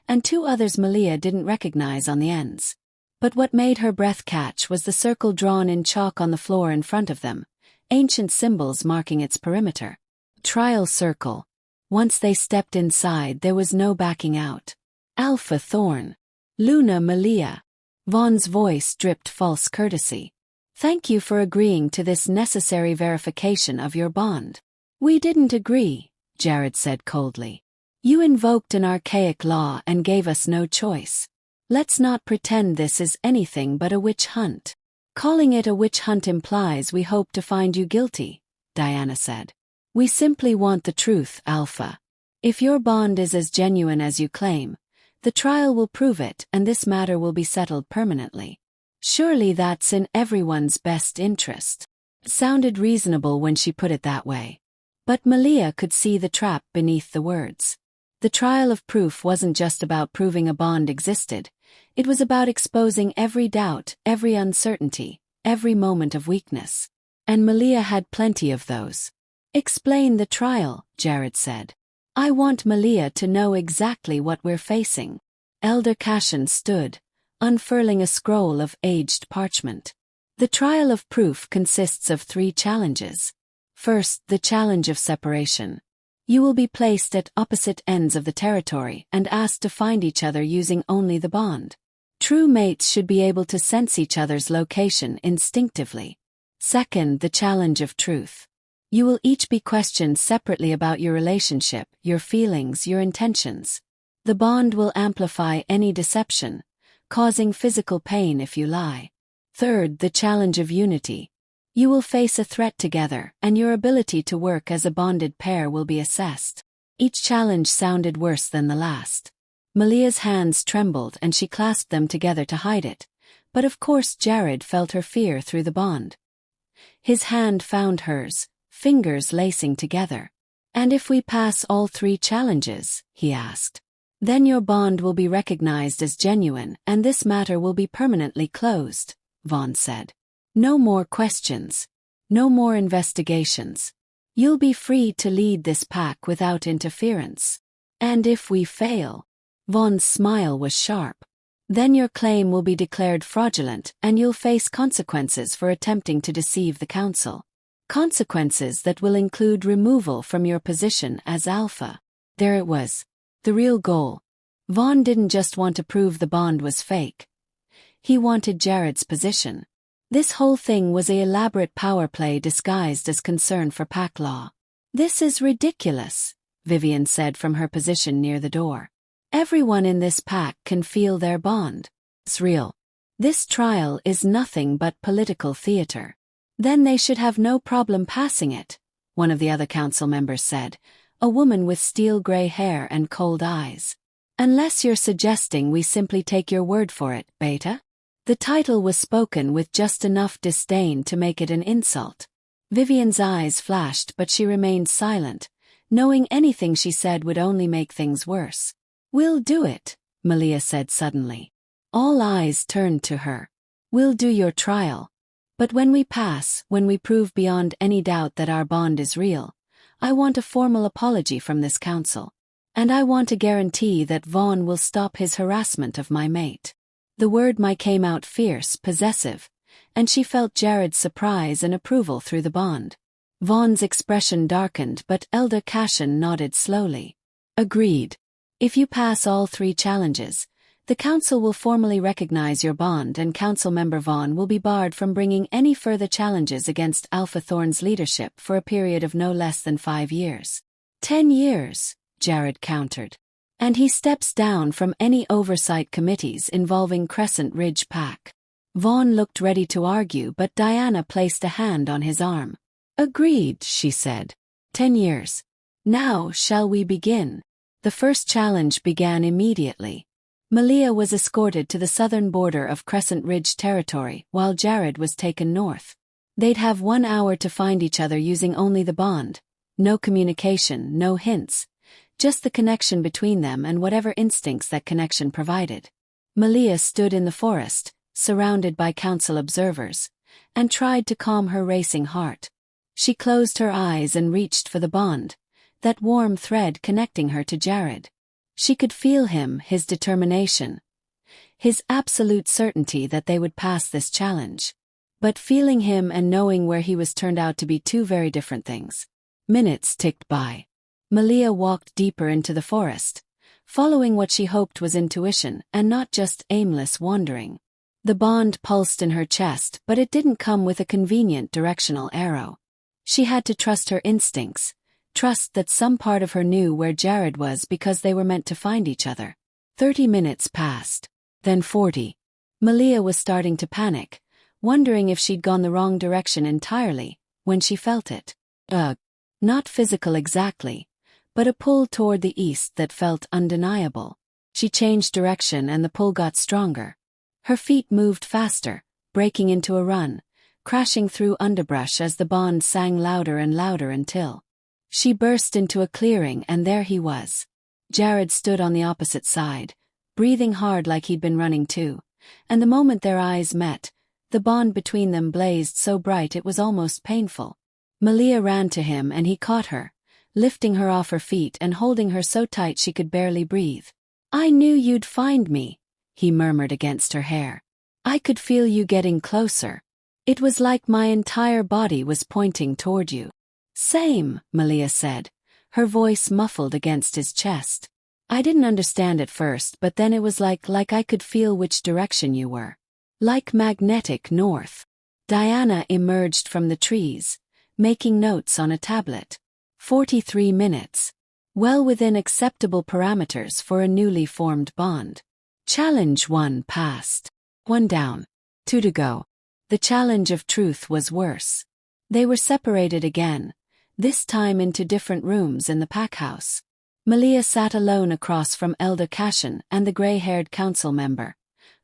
[SPEAKER 1] and 2 others Malia didn't recognize on the ends. But what made her breath catch was the circle drawn in chalk on the floor in front of them, ancient symbols marking its perimeter. Trial circle. Once they stepped inside, there was no backing out. Alpha Thorn. Luna Malia. Vaughn's voice dripped false courtesy. "Thank you for agreeing to this necessary verification of your bond." "We didn't agree," Jared said coldly. "You invoked an archaic law and gave us no choice. Let's not pretend this is anything but a witch hunt." "Calling it a witch hunt implies we hope to find you guilty," Diana said. "We simply want the truth, Alpha. If your bond is as genuine as you claim, the trial will prove it and this matter will be settled permanently. Surely that's in everyone's best interest." It sounded reasonable when she put it that way. But Malia could see the trap beneath the words. The trial of proof wasn't just about proving a bond existed, it was about exposing every doubt, every uncertainty, every moment of weakness. And Malia had plenty of those. "Explain the trial," Jared said. "I want Malia to know exactly what we're facing." Elder Cashin stood, unfurling a scroll of aged parchment. The trial of proof consists of 3 challenges. First, the challenge of separation. You will be placed at opposite ends of the territory and asked to find each other using only the bond. True mates should be able to sense each other's location instinctively. Second, the challenge of truth. You will each be questioned separately about your relationship, your feelings, your intentions. The bond will amplify any deception, causing physical pain if you lie. Third, the challenge of unity. You will face a threat together, and your ability to work as a bonded pair will be assessed. Each challenge sounded worse than the last. Malia's hands trembled and she clasped them together to hide it, but of course Jared felt her fear through the bond. His hand found hers, fingers lacing together. "And if we pass all 3 challenges," he asked, "then your bond will be recognized as genuine and this matter will be permanently closed," Vaughn said. "No more questions. No more investigations. You'll be free to lead this pack without interference. And if we fail, Vaughn's smile was sharp. Then your claim will be declared fraudulent and you'll face consequences for attempting to deceive the council. Consequences that will include removal from your position as Alpha. There it was. The real goal. Vaughn didn't just want to prove the bond was fake. He wanted Jared's position. This whole thing was an elaborate power play disguised as concern for pack law. This is ridiculous, Vivian said from her position near the door. Everyone in this pack can feel their bond. It's real. This trial is nothing but political theater. Then they should have no problem passing it, one of the other council members said, a woman with steel gray hair and cold eyes. Unless you're suggesting we simply take your word for it, Beta? The title was spoken with just enough disdain to make it an insult. Vivian's eyes flashed but she remained silent, knowing anything she said would only make things worse. We'll do it, Malia said suddenly. All eyes turned to her. We'll do your trial. But when we pass, when we prove beyond any doubt that our bond is real, I want a formal apology from this council. And I want a guarantee that Vaughn will stop his harassment of my mate. The word "my" came out fierce, possessive, and she felt Jared's surprise and approval through the bond. Vaughn's expression darkened but Elder Cashin nodded slowly. Agreed. If you pass all 3 challenges, the council will formally recognize your bond and council member Vaughn will be barred from bringing any further challenges against Alpha Thorn's leadership for a period of no less than 5 years. 10 years, Jared countered. And he steps down from any oversight committees involving Crescent Ridge Pack. Vaughn looked ready to argue but Diana placed a hand on his arm. Agreed, she said. 10 years. Now shall we begin? The first challenge began immediately. Malia was escorted to the southern border of Crescent Ridge territory while Jared was taken north. They'd have 1 hour to find each other using only the bond. No communication, no hints. Just the connection between them and whatever instincts that connection provided. Malia stood in the forest, surrounded by council observers, and tried to calm her racing heart. She closed her eyes and reached for the bond, that warm thread connecting her to Jared. She could feel him, his determination, his absolute certainty that they would pass this challenge. But feeling him and knowing where he was turned out to be 2 very different things. Minutes ticked by. Malia walked deeper into the forest, following what she hoped was intuition and not just aimless wandering. The bond pulsed in her chest, but it didn't come with a convenient directional arrow. She had to trust her instincts, trust that some part of her knew where Jared was because they were meant to find each other. 30 minutes passed, then 40. Malia was starting to panic, wondering if she'd gone the wrong direction entirely, when she felt it. Not physical exactly, but a pull toward the east that felt undeniable. She changed direction and the pull got stronger. Her feet moved faster, breaking into a run, crashing through underbrush as the bond sang louder and louder until she burst into a clearing and there he was. Jared stood on the opposite side, breathing hard like he'd been running too, and the moment their eyes met, the bond between them blazed so bright it was almost painful. Malia ran to him and he caught her, lifting her off her feet and holding her so tight she could barely breathe. I knew you'd find me, he murmured against her hair. I could feel you getting closer. It was like my entire body was pointing toward you. Same, Malia said, her voice muffled against his chest. I didn't understand at first, but then it was like I could feel which direction you were. Like magnetic north. Diana emerged from the trees, making notes on a tablet. 43 minutes. Well within acceptable parameters for a newly formed bond. Challenge 1 passed. 1 down. 2 to go. The challenge of truth was worse. They were separated again, this time into different rooms in the pack house. Malia sat alone across from Elder Cashin and the gray-haired council member,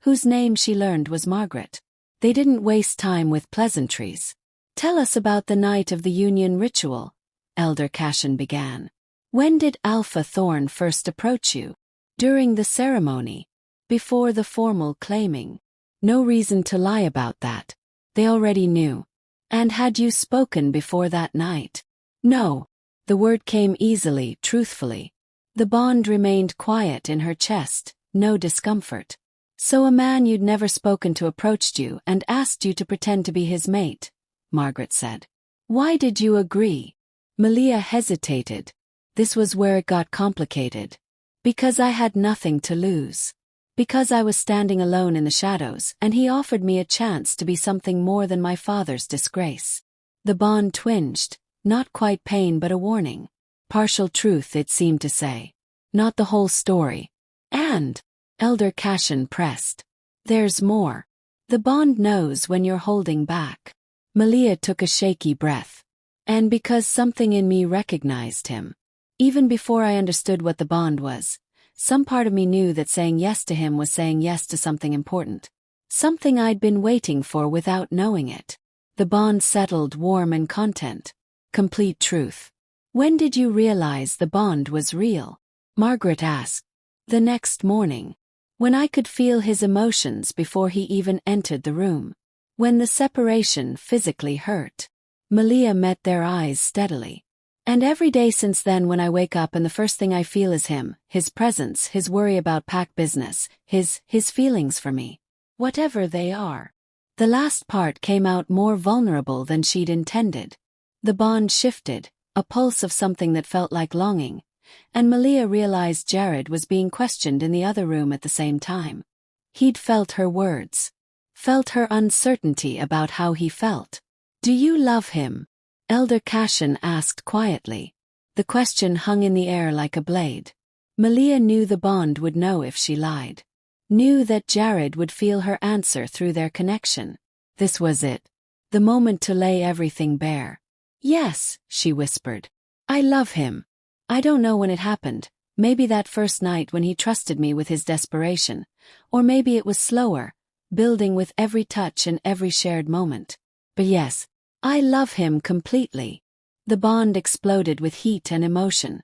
[SPEAKER 1] whose name she learned was Margaret. They didn't waste time with pleasantries. Tell us about the night of the union ritual, Elder Cashin began. When did Alpha Thorn first approach you? During the ceremony. Before the formal claiming. No reason to lie about that. They already knew. And had you spoken before that night? No. The word came easily, truthfully. The bond remained quiet in her chest, no discomfort. So a man you'd never spoken to approached you and asked you to pretend to be his mate, Margaret said. Why did you agree? Malia hesitated. This was where it got complicated. Because I had nothing to lose. Because I was standing alone in the shadows and he offered me a chance to be something more than my father's disgrace. The bond twinged, not quite pain but a warning. Partial truth, it seemed to say. Not the whole story. And, Elder Cashin pressed. There's more. The bond knows when you're holding back. Malia took a shaky breath. And because something in me recognized him. Even before I understood what the bond was, some part of me knew that saying yes to him was saying yes to something important. Something I'd been waiting for without knowing it. The bond settled, warm and content. Complete truth. When did you realize the bond was real? Margaret asked. The next morning. When I could feel his emotions before he even entered the room. When the separation physically hurt. Malia met their eyes steadily. And every day since then when I wake up and the first thing I feel is him, his presence, his worry about pack business, his feelings for me. Whatever they are. The last part came out more vulnerable than she'd intended. The bond shifted, a pulse of something that felt like longing, and Malia realized Jared was being questioned in the other room at the same time. He'd felt her words. Felt her uncertainty about how he felt. Do you love him? Elder Cashin asked quietly. The question hung in the air like a blade. Malia knew the bond would know if she lied. Knew that Jared would feel her answer through their connection. This was it. The moment to lay everything bare. Yes, she whispered. I love him. I don't know when it happened, maybe that first night when he trusted me with his desperation, or maybe it was slower, building with every touch and every shared moment. But yes, I love him completely. The bond exploded with heat and emotion,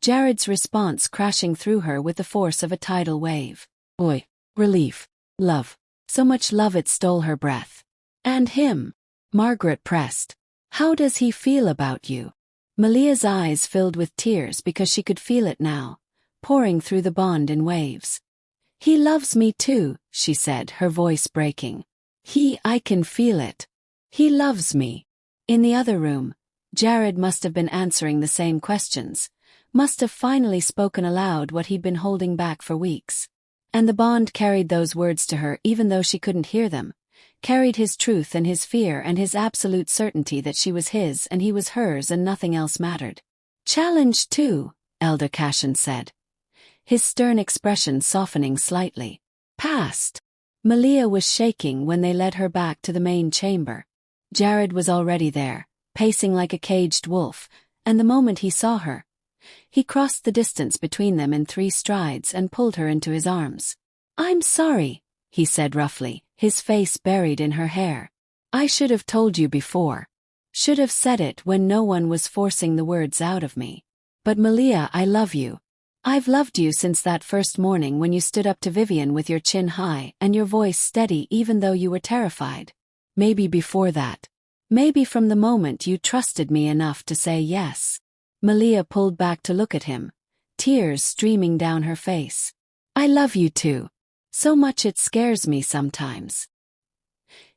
[SPEAKER 1] Jared's response crashing through her with the force of a tidal wave. Joy, relief, love. So much love it stole her breath. And him? Margaret pressed. How does he feel about you? Malia's eyes filled with tears because she could feel it now, pouring through the bond in waves. He loves me too, she said, her voice breaking. I can feel it. He loves me. In the other room, Jared must have been answering the same questions, must have finally spoken aloud what he'd been holding back for weeks. And the bond carried those words to her even though she couldn't hear them, carried his truth and his fear and his absolute certainty that she was his and he was hers and nothing else mattered. Challenged too, Elder Cashin said, his stern expression softening slightly. Past. Malia was shaking when they led her back to the main chamber. Jared was already there, pacing like a caged wolf, and the moment he saw her, he crossed the distance between them in 3 strides and pulled her into his arms. I'm sorry, he said roughly, his face buried in her hair. I should have told you before. Should have said it when no one was forcing the words out of me. But Malia, I love you. I've loved you since that first morning when you stood up to Vivian with your chin high and your voice steady even though you were terrified. Maybe before that. Maybe from the moment you trusted me enough to say yes. Malia pulled back to look at him, tears streaming down her face. I love you too. So much it scares me sometimes.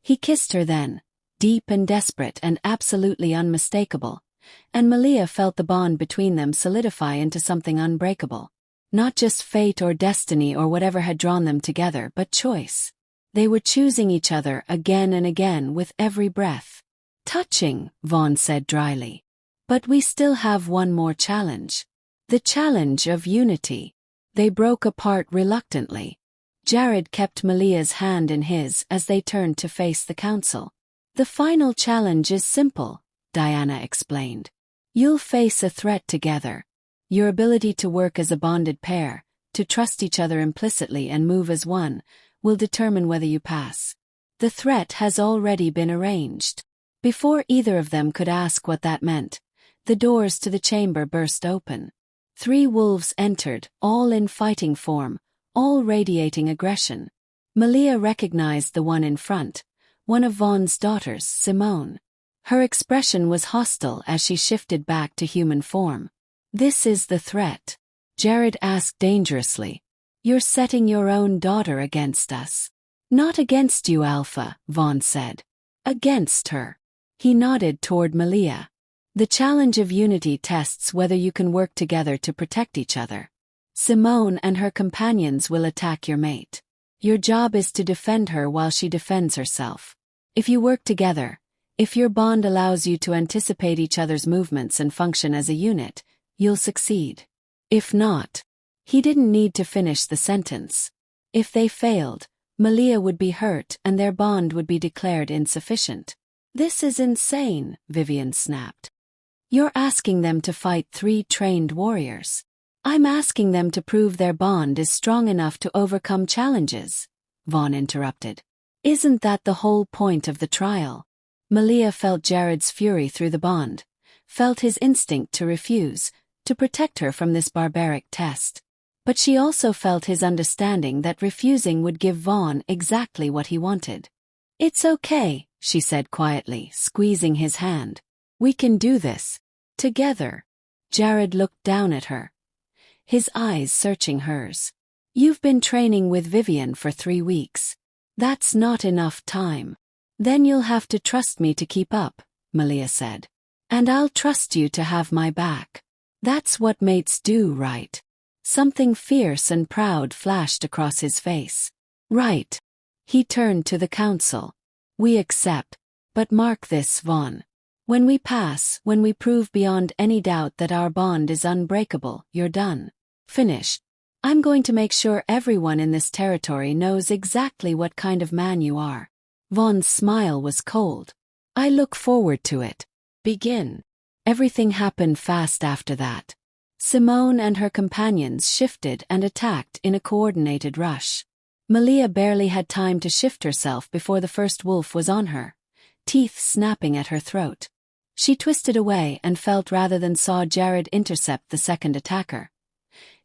[SPEAKER 1] He kissed her then, deep and desperate and absolutely unmistakable, and Malia felt the bond between them solidify into something unbreakable. Not just fate or destiny or whatever had drawn them together, but choice. They were choosing each other again and again with every breath. Touching, Vaughn said dryly. But we still have one more challenge. The challenge of unity. They broke apart reluctantly. Jared kept Malia's hand in his as they turned to face the council. The final challenge is simple, Diana explained. You'll face a threat together. Your ability to work as a bonded pair, to trust each other implicitly and move as one, will determine whether you pass. The threat has already been arranged. Before either of them could ask what that meant, the doors to the chamber burst open. 3 wolves entered, all in fighting form, all radiating aggression. Malia recognized the one in front, one of Vaughn's daughters, Simone. Her expression was hostile as she shifted back to human form. This is the threat. Jared asked dangerously. You're setting your own daughter against us. Not against you, Alpha, Vaughn said. Against her. He nodded toward Malia. The challenge of unity tests whether you can work together to protect each other. Simone and her companions will attack your mate. Your job is to defend her while she defends herself. If you work together, if your bond allows you to anticipate each other's movements and function as a unit, you'll succeed. If not, he didn't need to finish the sentence. If they failed, Malia would be hurt and their bond would be declared insufficient. This is insane, Vivian snapped. You're asking them to fight 3 trained warriors. I'm asking them to prove their bond is strong enough to overcome challenges, Vaughn interrupted. Isn't that the whole point of the trial? Malia felt Jared's fury through the bond, felt his instinct to refuse, to protect her from this barbaric test. But she also felt his understanding that refusing would give Vaughn exactly what he wanted. It's okay, she said quietly, squeezing his hand. We can do this. Together. Jared looked down at her, his eyes searching hers. You've been training with Vivian for 3 weeks. That's not enough time. Then you'll have to trust me to keep up, Malia said. And I'll trust you to have my back. That's what mates do, right? Something fierce and proud flashed across his face. Right. He turned to the council. We accept. But mark this, Vaughn. When we pass, when we prove beyond any doubt that our bond is unbreakable, you're done. Finished. I'm going to make sure everyone in this territory knows exactly what kind of man you are. Vaughn's smile was cold. I look forward to it. Begin. Everything happened fast after that. Simone and her companions shifted and attacked in a coordinated rush. Malia barely had time to shift herself before the first wolf was on her, teeth snapping at her throat. She twisted away and felt rather than saw Jared intercept the second attacker.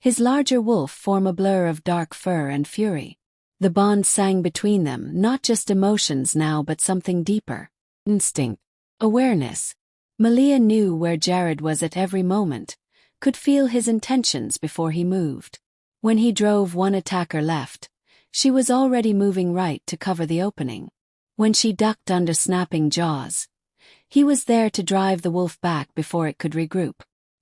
[SPEAKER 1] His larger wolf form a blur of dark fur and fury. The bond sang between them, not just emotions now but something deeper. Instinct. Awareness. Malia knew where Jared was at every moment, could feel his intentions before he moved. When he drove one attacker left, she was already moving right to cover the opening. When she ducked under snapping jaws, he was there to drive the wolf back before it could regroup.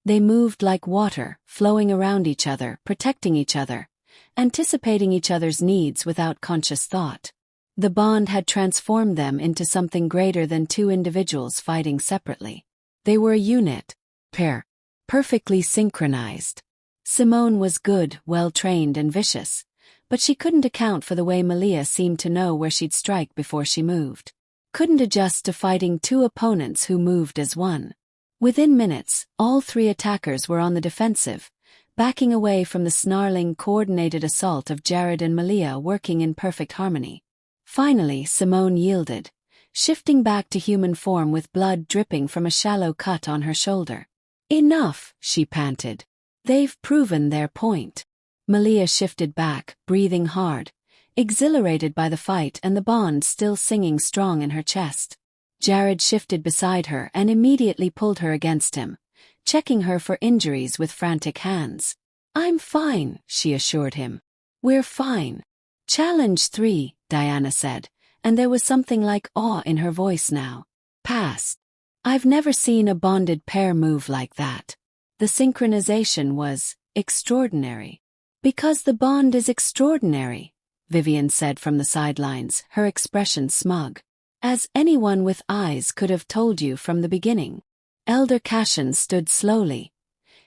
[SPEAKER 1] They moved like water, flowing around each other, protecting each other, anticipating each other's needs without conscious thought. The bond had transformed them into something greater than 2 individuals fighting separately. They were a unit, pair, perfectly synchronized. Simone was good, well-trained and vicious, but she couldn't account for the way Malia seemed to know where she'd strike before she moved. Couldn't adjust to fighting 2 opponents who moved as one. Within minutes, all 3 attackers were on the defensive, backing away from the snarling, coordinated assault of Jared and Malia working in perfect harmony. Finally, Simone yielded, shifting back to human form with blood dripping from a shallow cut on her shoulder. Enough, she panted. They've proven their point. Malia shifted back, breathing hard, exhilarated by the fight and the bond still singing strong in her chest. Jared shifted beside her and immediately pulled her against him, checking her for injuries with frantic hands. I'm fine, she assured him. We're fine. Challenge 3, Diana said, and there was something like awe in her voice now. Passed. I've never seen a bonded pair move like that. The synchronization was extraordinary. Because the bond is extraordinary, Vivian said from the sidelines, her expression smug. As anyone with eyes could have told you from the beginning. Elder Cashin stood slowly,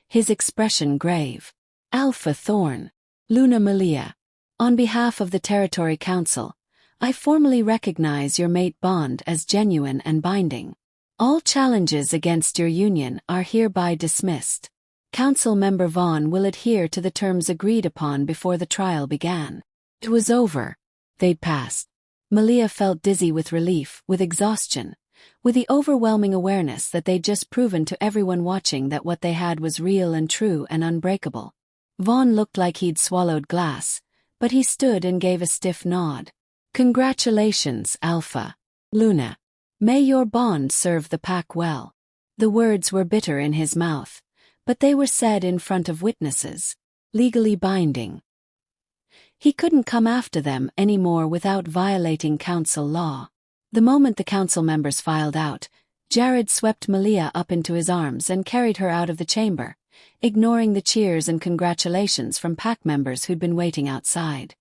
[SPEAKER 1] his expression grave. Alpha Thorn. Luna Malia. On behalf of the Territory Council, I formally recognize your mate bond as genuine and binding. All challenges against your union are hereby dismissed. Council Member Vaughn will adhere to the terms agreed upon before the trial began. It was over. They'd passed. Malia felt dizzy with relief, with exhaustion, with the overwhelming awareness that they'd just proven to everyone watching that what they had was real and true and unbreakable. Vaughn looked like he'd swallowed glass, but he stood and gave a stiff nod. Congratulations, Alpha. Luna. May your bond serve the pack well. The words were bitter in his mouth, but they were said in front of witnesses. legally binding. He couldn't come after them anymore without violating council law. The moment the council members filed out, Jared swept Malia up into his arms and carried her out of the chamber, ignoring the cheers and congratulations from pack members who'd been waiting outside.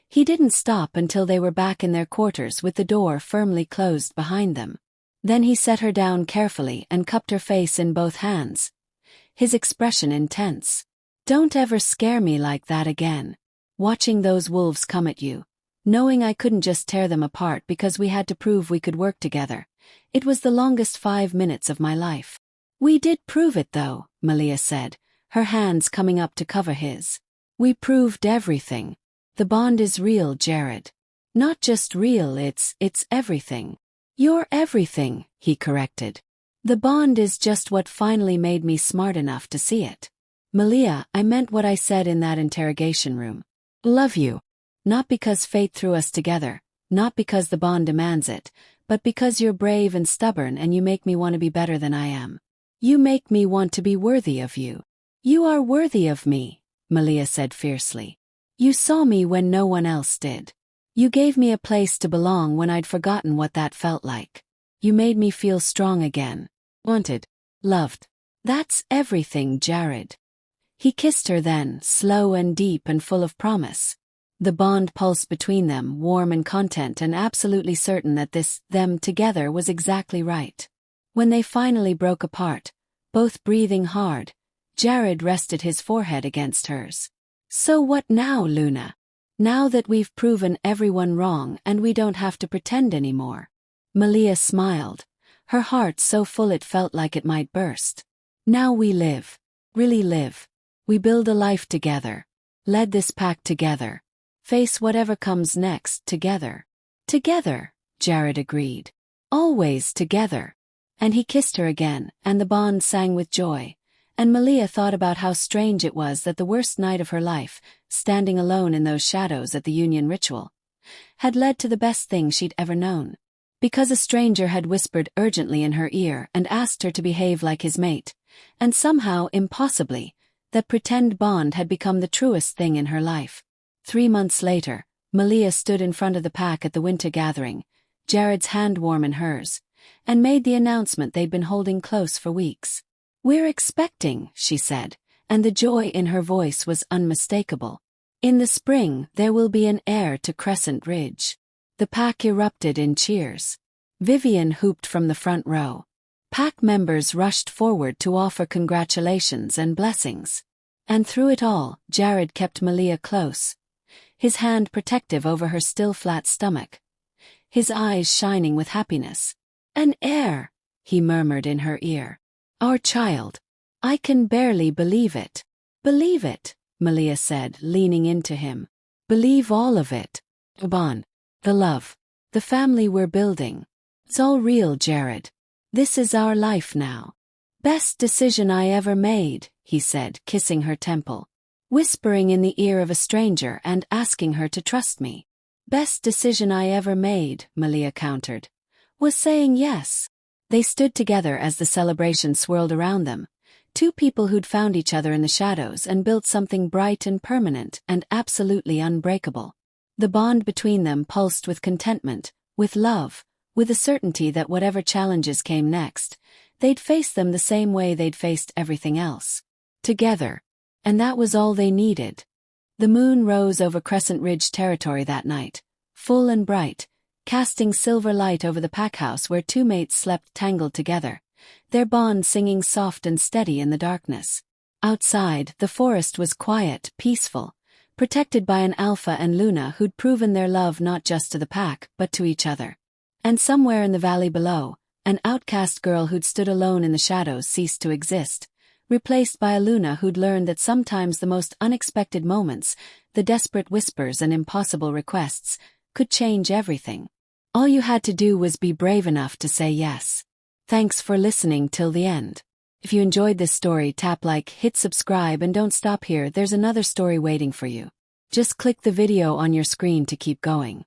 [SPEAKER 1] He didn't stop until they were back in their quarters with the door firmly closed behind them. Then he set her down carefully and cupped her face in both hands, his expression intense. "Don't ever scare me like that again. Watching those wolves come at you, knowing I couldn't just tear them apart because we had to prove we could work together. It was the longest 5 minutes of my life." "We did prove it though," Malia said, her hands coming up to cover his. "We proved everything. The bond is real, Jared. Not just real, it's everything." "You're everything," he corrected. "The bond is just what finally made me smart enough to see it." "Malia, I meant what I said in that interrogation room. Love you. Not because fate threw us together, not because the bond demands it, but because you're brave and stubborn and you make me want to be better than I am. You make me want to be worthy of you." "You are worthy of me," Malia said fiercely. "You saw me when no one else did. You gave me a place to belong when I'd forgotten what that felt like. You made me feel strong again. Wanted. Loved. That's everything, Jared." He kissed her then, slow and deep and full of promise. The bond pulsed between them, warm and content and absolutely certain that them together was exactly right. When they finally broke apart, both breathing hard, Jared rested his forehead against hers. "So what now, Luna? Now that we've proven everyone wrong and we don't have to pretend anymore?" Malia smiled, her heart so full it felt like it might burst. "Now we live. Really live. We build a life together. Lead this pack together. Face whatever comes next together." "Together," Jared agreed. "Always together." And he kissed her again, and the bond sang with joy. And Malia thought about how strange it was that the worst night of her life, standing alone in those shadows at the union ritual, had led to the best thing she'd ever known. Because a stranger had whispered urgently in her ear and asked her to behave like his mate, and somehow, impossibly, that pretend bond had become the truest thing in her life. 3 months later, Malia stood in front of the pack at the winter gathering, Jared's hand warm in hers, and made the announcement they'd been holding close for weeks. "We're expecting," she said, and the joy in her voice was unmistakable. "In the spring, there will be an heir to Crescent Ridge." The pack erupted in cheers. Vivian hooped from the front row. Pack members rushed forward to offer congratulations and blessings. And through it all, Jared kept Malia close, his hand protective over her still flat stomach, his eyes shining with happiness. "An heir," he murmured in her ear. "Our child. I can barely believe it." "Believe it," Malia said, leaning into him. "Believe all of it. The bond, the love, the family we're building. It's all real, Jared. This is our life now." "Best decision I ever made," he said, kissing her temple, whispering in the ear of a stranger and asking her to trust me. "Best decision I ever made," Malia countered, "was saying yes." They stood together as the celebration swirled around them, two people who'd found each other in the shadows and built something bright and permanent and absolutely unbreakable. The bond between them pulsed with contentment, with love, with the certainty that whatever challenges came next, they'd face them the same way they'd faced everything else. Together. And that was all they needed. The moon rose over Crescent Ridge territory that night, full and bright, casting silver light over the pack house where two mates slept tangled together, their bond singing soft and steady in the darkness. Outside, the forest was quiet, peaceful, protected by an Alpha and Luna who'd proven their love not just to the pack, but to each other. And somewhere in the valley below, an outcast girl who'd stood alone in the shadows ceased to exist, replaced by a Luna who'd learned that sometimes the most unexpected moments, the desperate whispers and impossible requests, could change everything. All you had to do was be brave enough to say yes. Thanks for listening till the end. If you enjoyed this story, tap like, hit subscribe, and don't stop here, there's another story waiting for you. Just click the video on your screen to keep going.